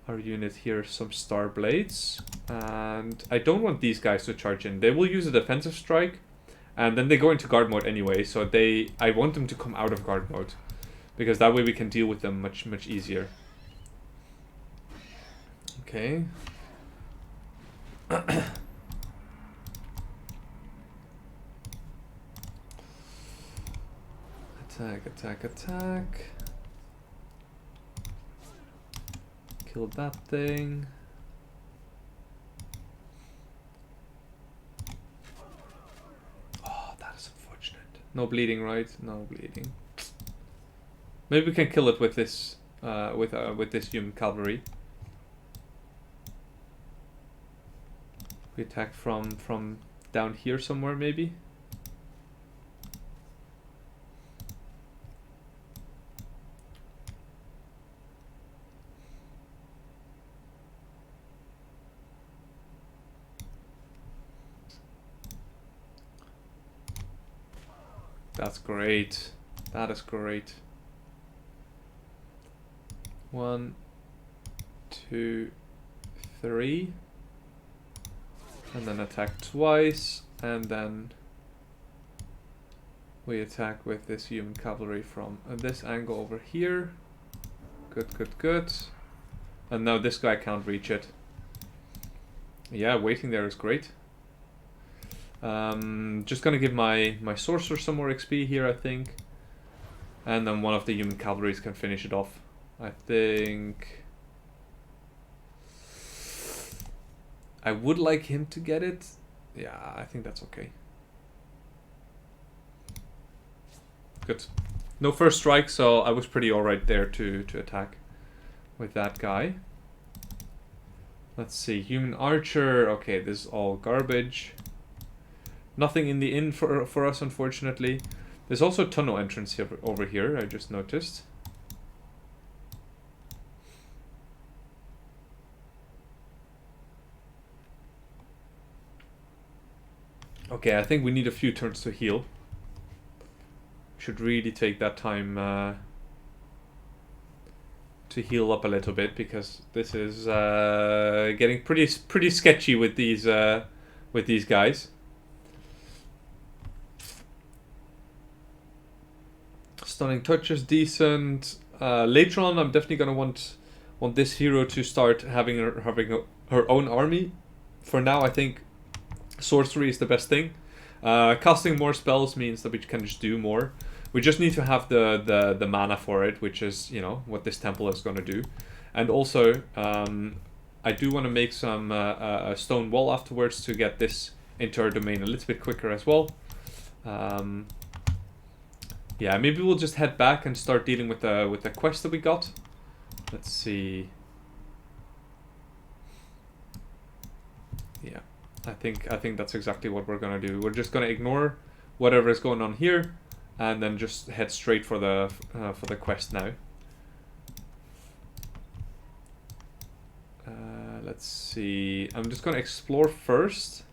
our unit here some Star Blades. And I don't want these guys to charge in. They will use a defensive strike, and then they go into guard mode anyway, so I want them to come out of guard mode, because that way we can deal with them much easier. Okay. Attack. Kill that thing. No bleeding, right? No bleeding. Maybe we can kill it with this, with this Human Cavalry. We attack from down here somewhere, maybe. That's great. That is great. 1, 2, 3. And then attack twice. And then we attack with this Human Cavalry from this angle over here. Good. And now this guy can't reach it. Yeah, waiting there is great. Just gonna give my sorcerer some more XP here, I think, and then one of the Human Cavalries can finish it off. I think I would like him to get it. Yeah, I think that's okay. Good. No first strike, so I was pretty alright there to attack with that guy. Let's see, Human Archer. Okay, this is all garbage. Nothing in the inn for us, unfortunately. There's also a tunnel entrance here, over here, I just noticed. Okay, I think we need a few turns to heal. Should really take that time to heal up a little bit, because this is getting pretty sketchy with these guys. Stunning touch is decent. Later on, I'm definitely gonna want this hero to start having her own army. For now, I think sorcery is the best thing. Casting more spells means that we can just do more. We just need to have the mana for it, which is, you know, what this temple is going to do. And also, I do want to make some a stone wall afterwards to get this into our domain a little bit quicker as well. Yeah, maybe we'll just head back and start dealing with the quest that we got. Let's see. Yeah, I think that's exactly what we're gonna do. We're just gonna ignore whatever is going on here, and then just head straight for the quest now. Let's see. I'm just gonna explore first,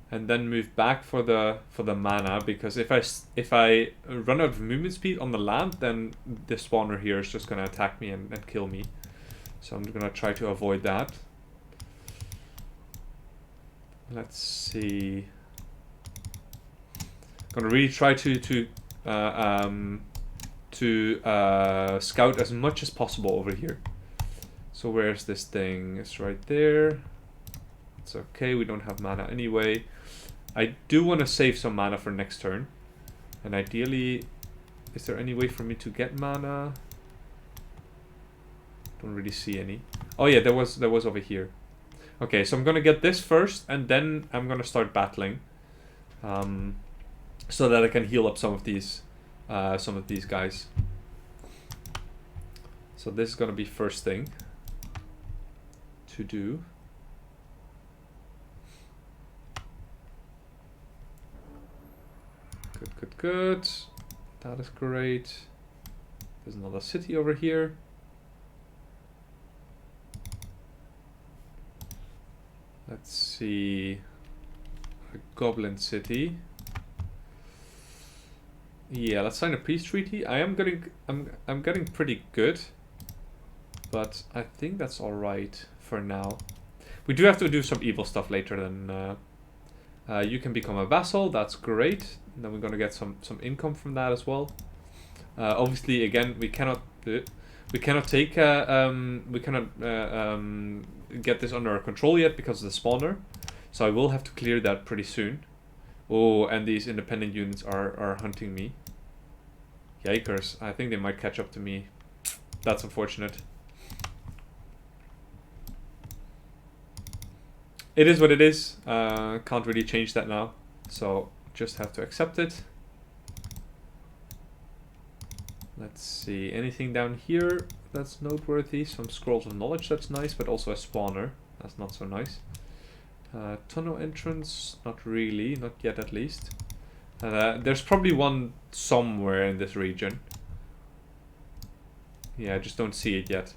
and then move back for the mana, because if I run out of movement speed on the land, then the spawner here is just gonna attack me and kill me. So I'm gonna try to avoid that. Let's see. Gonna really try to scout as much as possible over here. So where's this thing? It's right there. It's okay, we don't have mana anyway. I do want to save some mana for next turn. And ideally, is there any way for me to get mana? Don't really see any. Oh yeah, there was over here. Okay, so I'm gonna get this first, and then I'm gonna start battling, so that I can heal up some of these guys. So this is gonna be first thing to do. Good. That is great. There's another city over here. Let's see. A goblin city. Yeah, let's sign a peace treaty. I'm getting pretty good, but I think that's all right for now. We do have to do some evil stuff later. Then you can become a vassal. That's great. And then we're gonna get some income from that as well. Obviously, again, we cannot take get this under our control yet because of the spawner. So I will have to clear that pretty soon. Oh, and these independent units are hunting me. Yikers, I think they might catch up to me. That's unfortunate. It is what it is. Can't really change that now. So just have to accept it. Let's see, anything down here that's noteworthy? Some scrolls of knowledge, that's nice, but also a spawner. That's not so nice. Tunnel entrance, not really, not yet at least. There's probably one somewhere in this region. Yeah, I just don't see it yet.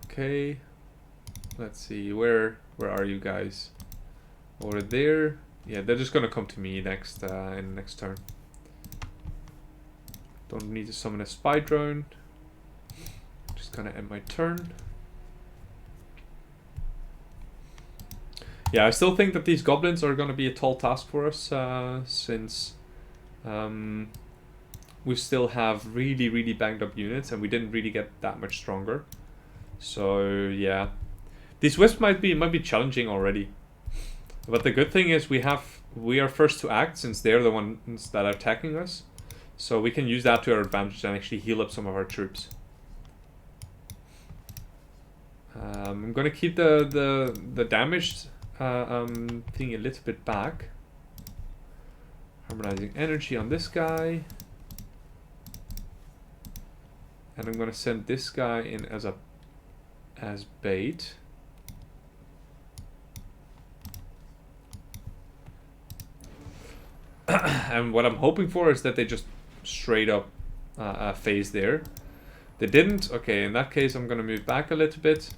Okay, let's see, where are you guys? Over there. Yeah, they're just gonna come to me next in the next turn. Don't need to summon a spy drone. Just gonna end my turn. Yeah, I still think that these goblins are gonna be a tall task for us, since we still have really banged up units and we didn't really get that much stronger. So yeah, these wisps might be challenging already. But the good thing is we are first to act, since they're the ones that are attacking us. So we can use that to our advantage and actually heal up some of our troops. I'm gonna keep the damaged thing a little bit back. Harmonizing energy on this guy. And I'm gonna send this guy in as bait. And what I'm hoping for is that they just straight up phase there. They didn't. Okay, in that case I'm gonna move back a little bit.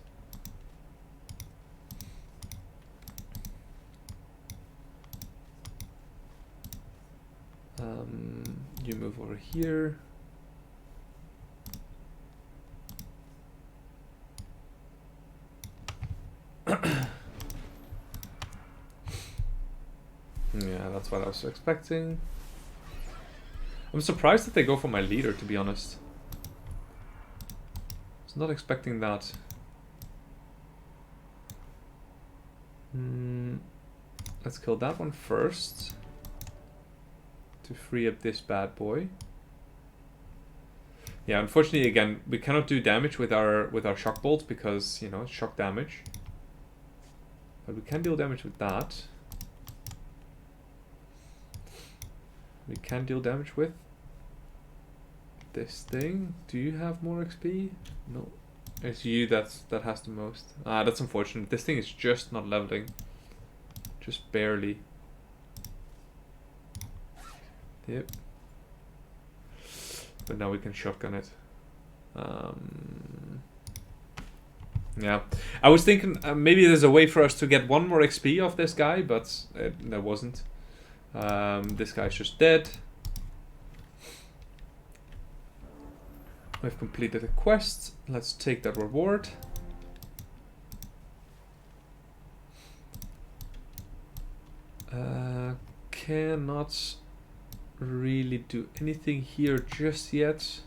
You move over here. Yeah, that's what I was expecting. I'm surprised that they go for my leader, to be honest. I was not expecting that. Let's kill that one first. To free up this bad boy. Yeah, unfortunately, again, we cannot do damage with our shock bolts because, you know, it's shock damage. But we can deal damage with that. We can deal damage with this thing. Do you have more XP? No. It's you that has the most. Ah, that's unfortunate. This thing is just not leveling. Just barely. Yep. But now we can shotgun it. Yeah. I was thinking maybe there's a way for us to get one more XP off this guy, but there wasn't. This guy's just dead. We've completed a quest. Let's take that reward. Cannot really do anything here just yet.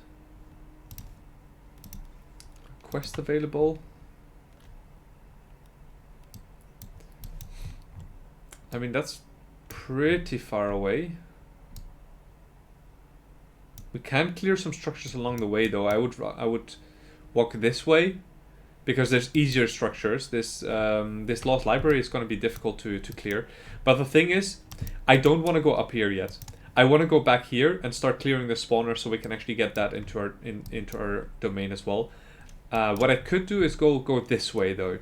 Quest available. I mean, that's pretty far away. We can clear some structures along the way, though. I would walk this way because there's easier structures. This lost library is going to be difficult to clear. But the thing is, I don't want to go up here yet. I want to go back here and start clearing the spawner so we can actually get that into our domain as well. What I could do is go this way, though.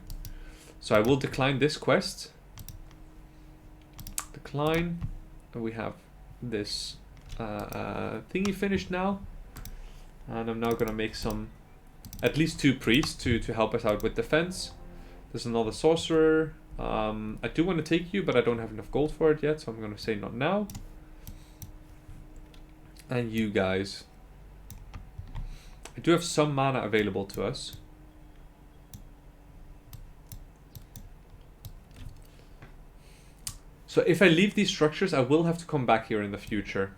So I will decline this quest. Decline. And we have this thingy finished now. And I'm now going to make at least 2 priests to help us out with defense. There's another sorcerer. I do want to take you, but I don't have enough gold for it yet, so I'm going to say not now. And you guys. I do have some mana available to us. So if I leave these structures, I will have to come back here in the future.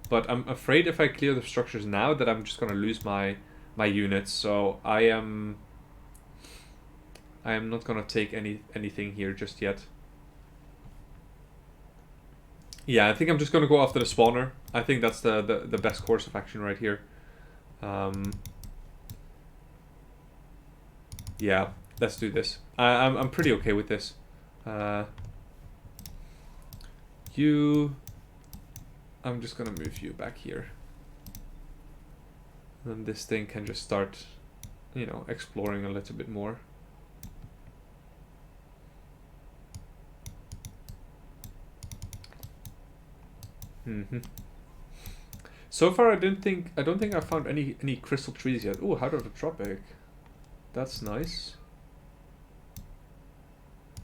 But I'm afraid if I clear the structures now that I'm just going to lose my units. So I am not going to take anything here just yet. Yeah, I think I'm just going to go after the spawner. I think that's the best course of action right here. Yeah, let's do this. I'm pretty okay with this. I'm just gonna move you back here. And this thing can just start, you know, exploring a little bit more. So far, I don't think I found any crystal trees yet. Oh, Heart of the Tropic. That's nice.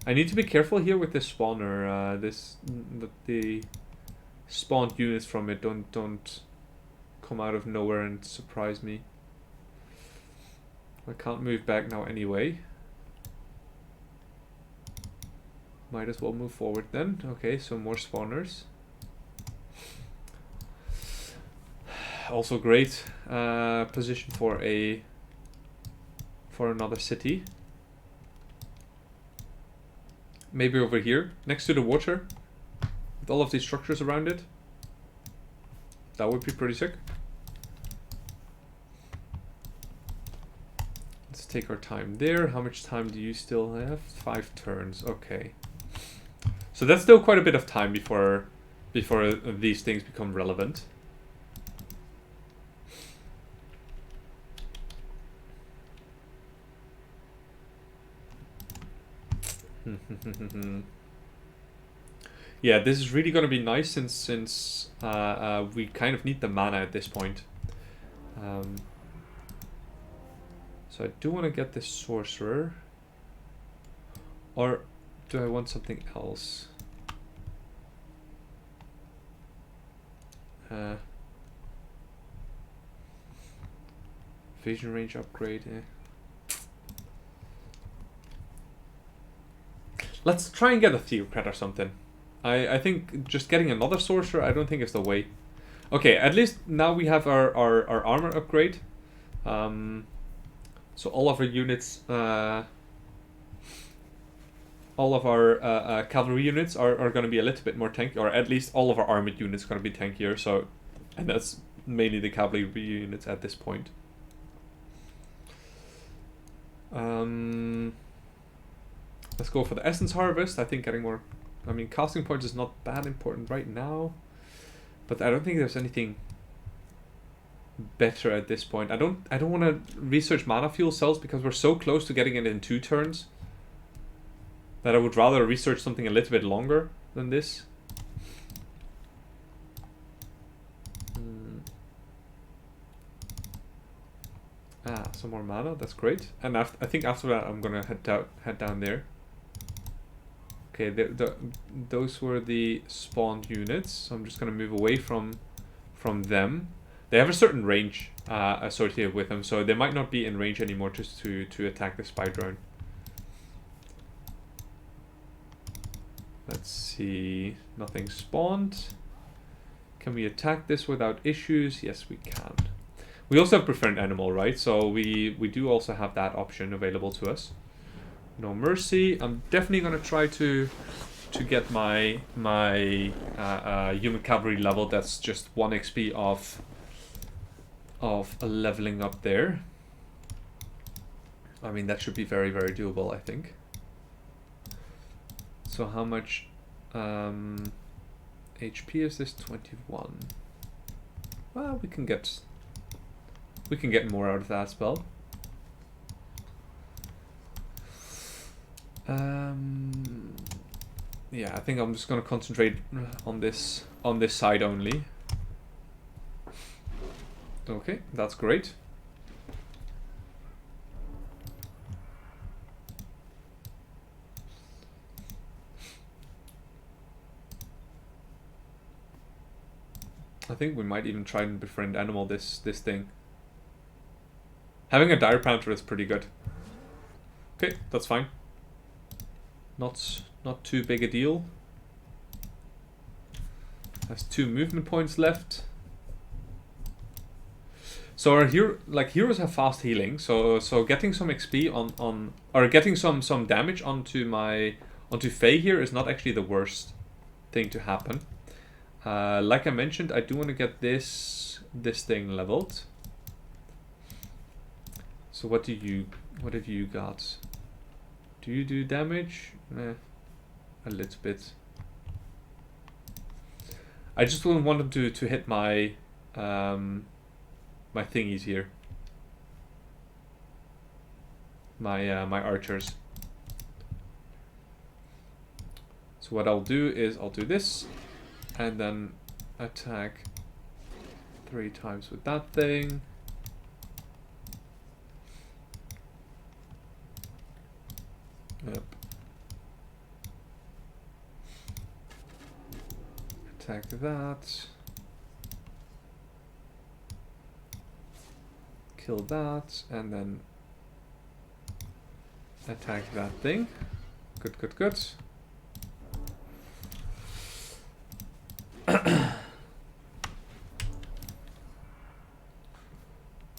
I need to be careful here with this spawner. The spawned units from it don't come out of nowhere and surprise me. I can't move back now anyway. Might as well move forward then. Okay, so more spawners. Also great position for another city. Maybe over here, next to the water, with all of these structures around it. That would be pretty sick. Let's take our time there. How much time do you still have? 5 turns. Okay. So that's still quite a bit of time before these things become relevant. Yeah, this is really going to be nice since we kind of need the mana at this point. So I do want to get this sorcerer. Or do I want something else? Vision range upgrade. Let's try and get a theocrat or something. I think just getting another sorcerer, I don't think is the way. Okay, at least now we have our armor upgrade. So all of our units, all of our cavalry units are going to be a little bit more tanky, or at least all of our armored units are going to be tankier. So, and that's mainly the cavalry units at this point. Let's go for the essence harvest. I think getting more, I mean, casting points is not that important right now, but I don't think there's anything better at this point. I don't want to research mana fuel cells because we're so close to getting it in 2 turns that I would rather research something a little bit longer than this. Some more mana, that's great. And I think after that I'm gonna head down there. Okay, those were the spawned units, so I'm just gonna move away from them. They have a certain range associated with them, so they might not be in range anymore just to attack the spy drone. Let's see, nothing spawned. Can we attack this without issues? Yes, we can. We also have preferred animal, right? So we do also have that option available to us. No mercy. I'm definitely gonna try to get my human cavalry level. That's just 1 XP of leveling up there. I mean, that should be very, very doable, I think. So how much HP is this? 21. Well, we can get more out of that spell. Yeah, I think I'm just gonna concentrate on this side only. Okay, that's great. I think we might even try and befriend animal this thing. Having a dire panther is pretty good. Okay, that's fine. Not too big a deal. Has 2 movement points left. So our heroes have fast healing. So getting some XP on or getting some damage onto Faye here is not actually the worst thing to happen. Like I mentioned, I do want to get this thing leveled. So what have you got? Do you do damage? A little bit. I just don't want them to hit my my thingies here. My archers. So what I'll do is I'll do this and then attack 3 times with that thing. Yep. Attack that. Kill that, and then attack that thing. Good, good, good.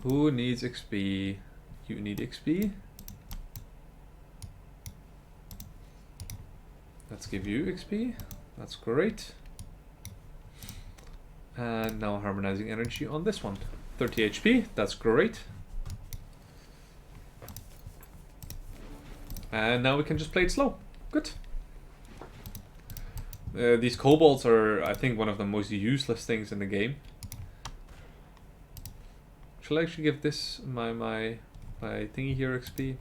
Who needs XP? You need XP? Let's give you XP. That's great. And now harmonizing energy on this one. 30 HP. That's great. And now we can just play it slow. Good. These kobolds are, I think, one of the most useless things in the game. Shall I actually give this my thingy here XP?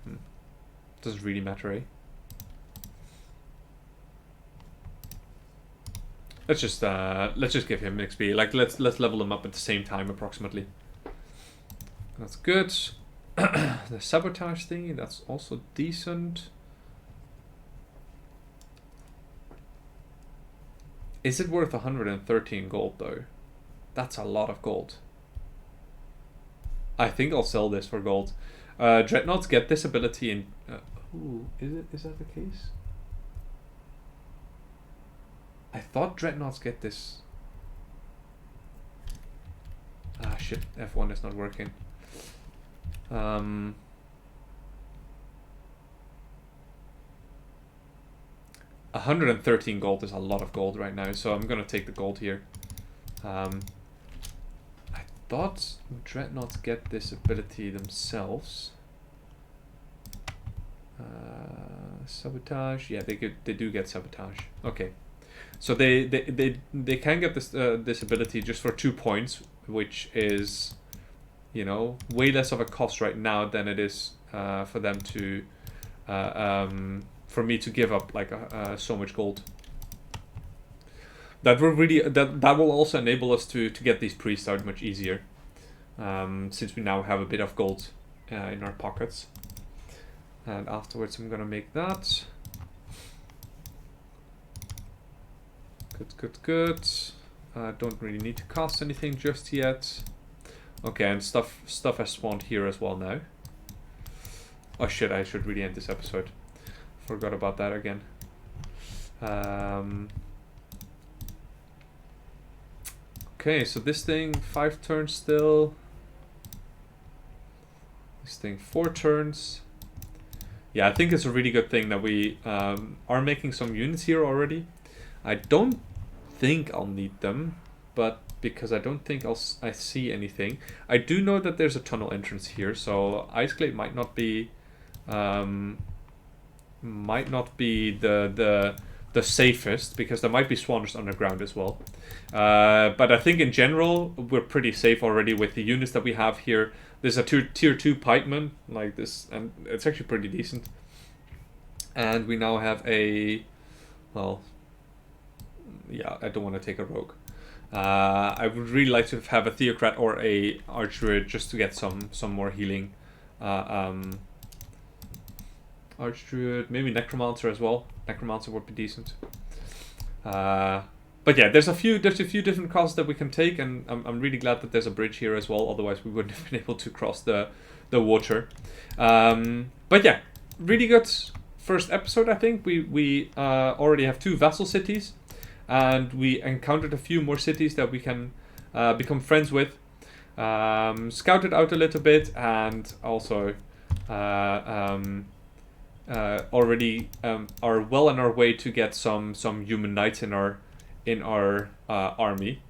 Doesn't really matter, eh? Let's just give him XP. Like let's level him up at the same time approximately. That's good. The sabotage thingy, that's also decent. Is it worth 113 gold though? That's a lot of gold. I think I'll sell this for gold. Dreadnoughts get this ability in. Ooh, is that the case? I thought Dreadnoughts get this. Ah shit, F1 is not working. 113 gold is a lot of gold right now, so I'm gonna take the gold here. I thought Dreadnoughts get this ability themselves. Sabotage, yeah, they do get sabotage. Okay, so they can get this this ability just for 2 points, which is, you know, way less of a cost right now than it is for them to for me to give up like so much gold. That will really that will also enable us to get these priests out much easier, since we now have a bit of gold in our pockets. And afterwards I'm gonna make that. Good. Don't really need to cast anything just yet. Okay, and stuff has spawned here as well now. Oh shit, I should really end this episode. Forgot about that again. Okay, so this thing 5 turns still. This thing 4 turns. Yeah, I think it's a really good thing that we are making some units here already. I don't think I'll need them, but because I don't think I see anything. I do know that there's a tunnel entrance here, so Iceglade might not be the safest, because there might be spawners underground as well. But I think in general we're pretty safe already with the units that we have here. There's a tier 2 pikeman like this, and it's actually pretty decent. And we now have a, well, yeah, I don't want to take a rogue. I would really like to have a theocrat or a archdruid just to get some more healing. Archdruid, maybe necromancer as well. Necromancer would be decent. But yeah, there's a few different costs that we can take, and I'm really glad that there's a bridge here as well. Otherwise, we wouldn't have been able to cross the water. But yeah, really good first episode. I think we already have 2 vassal cities, and we encountered a few more cities that we can become friends with. Scouted out a little bit, and also already are well on our way to get some human knights in our army.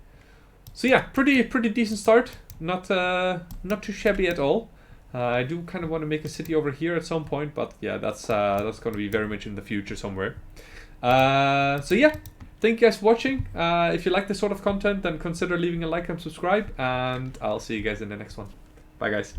So yeah, pretty decent start. Not too shabby at all. I do kind of want to make a city over here at some point, but yeah, that's going to be very much in the future somewhere. So yeah, thank you guys for watching. If you like this sort of content, then consider leaving a like and subscribe, and I'll see you guys in the next one. Bye guys.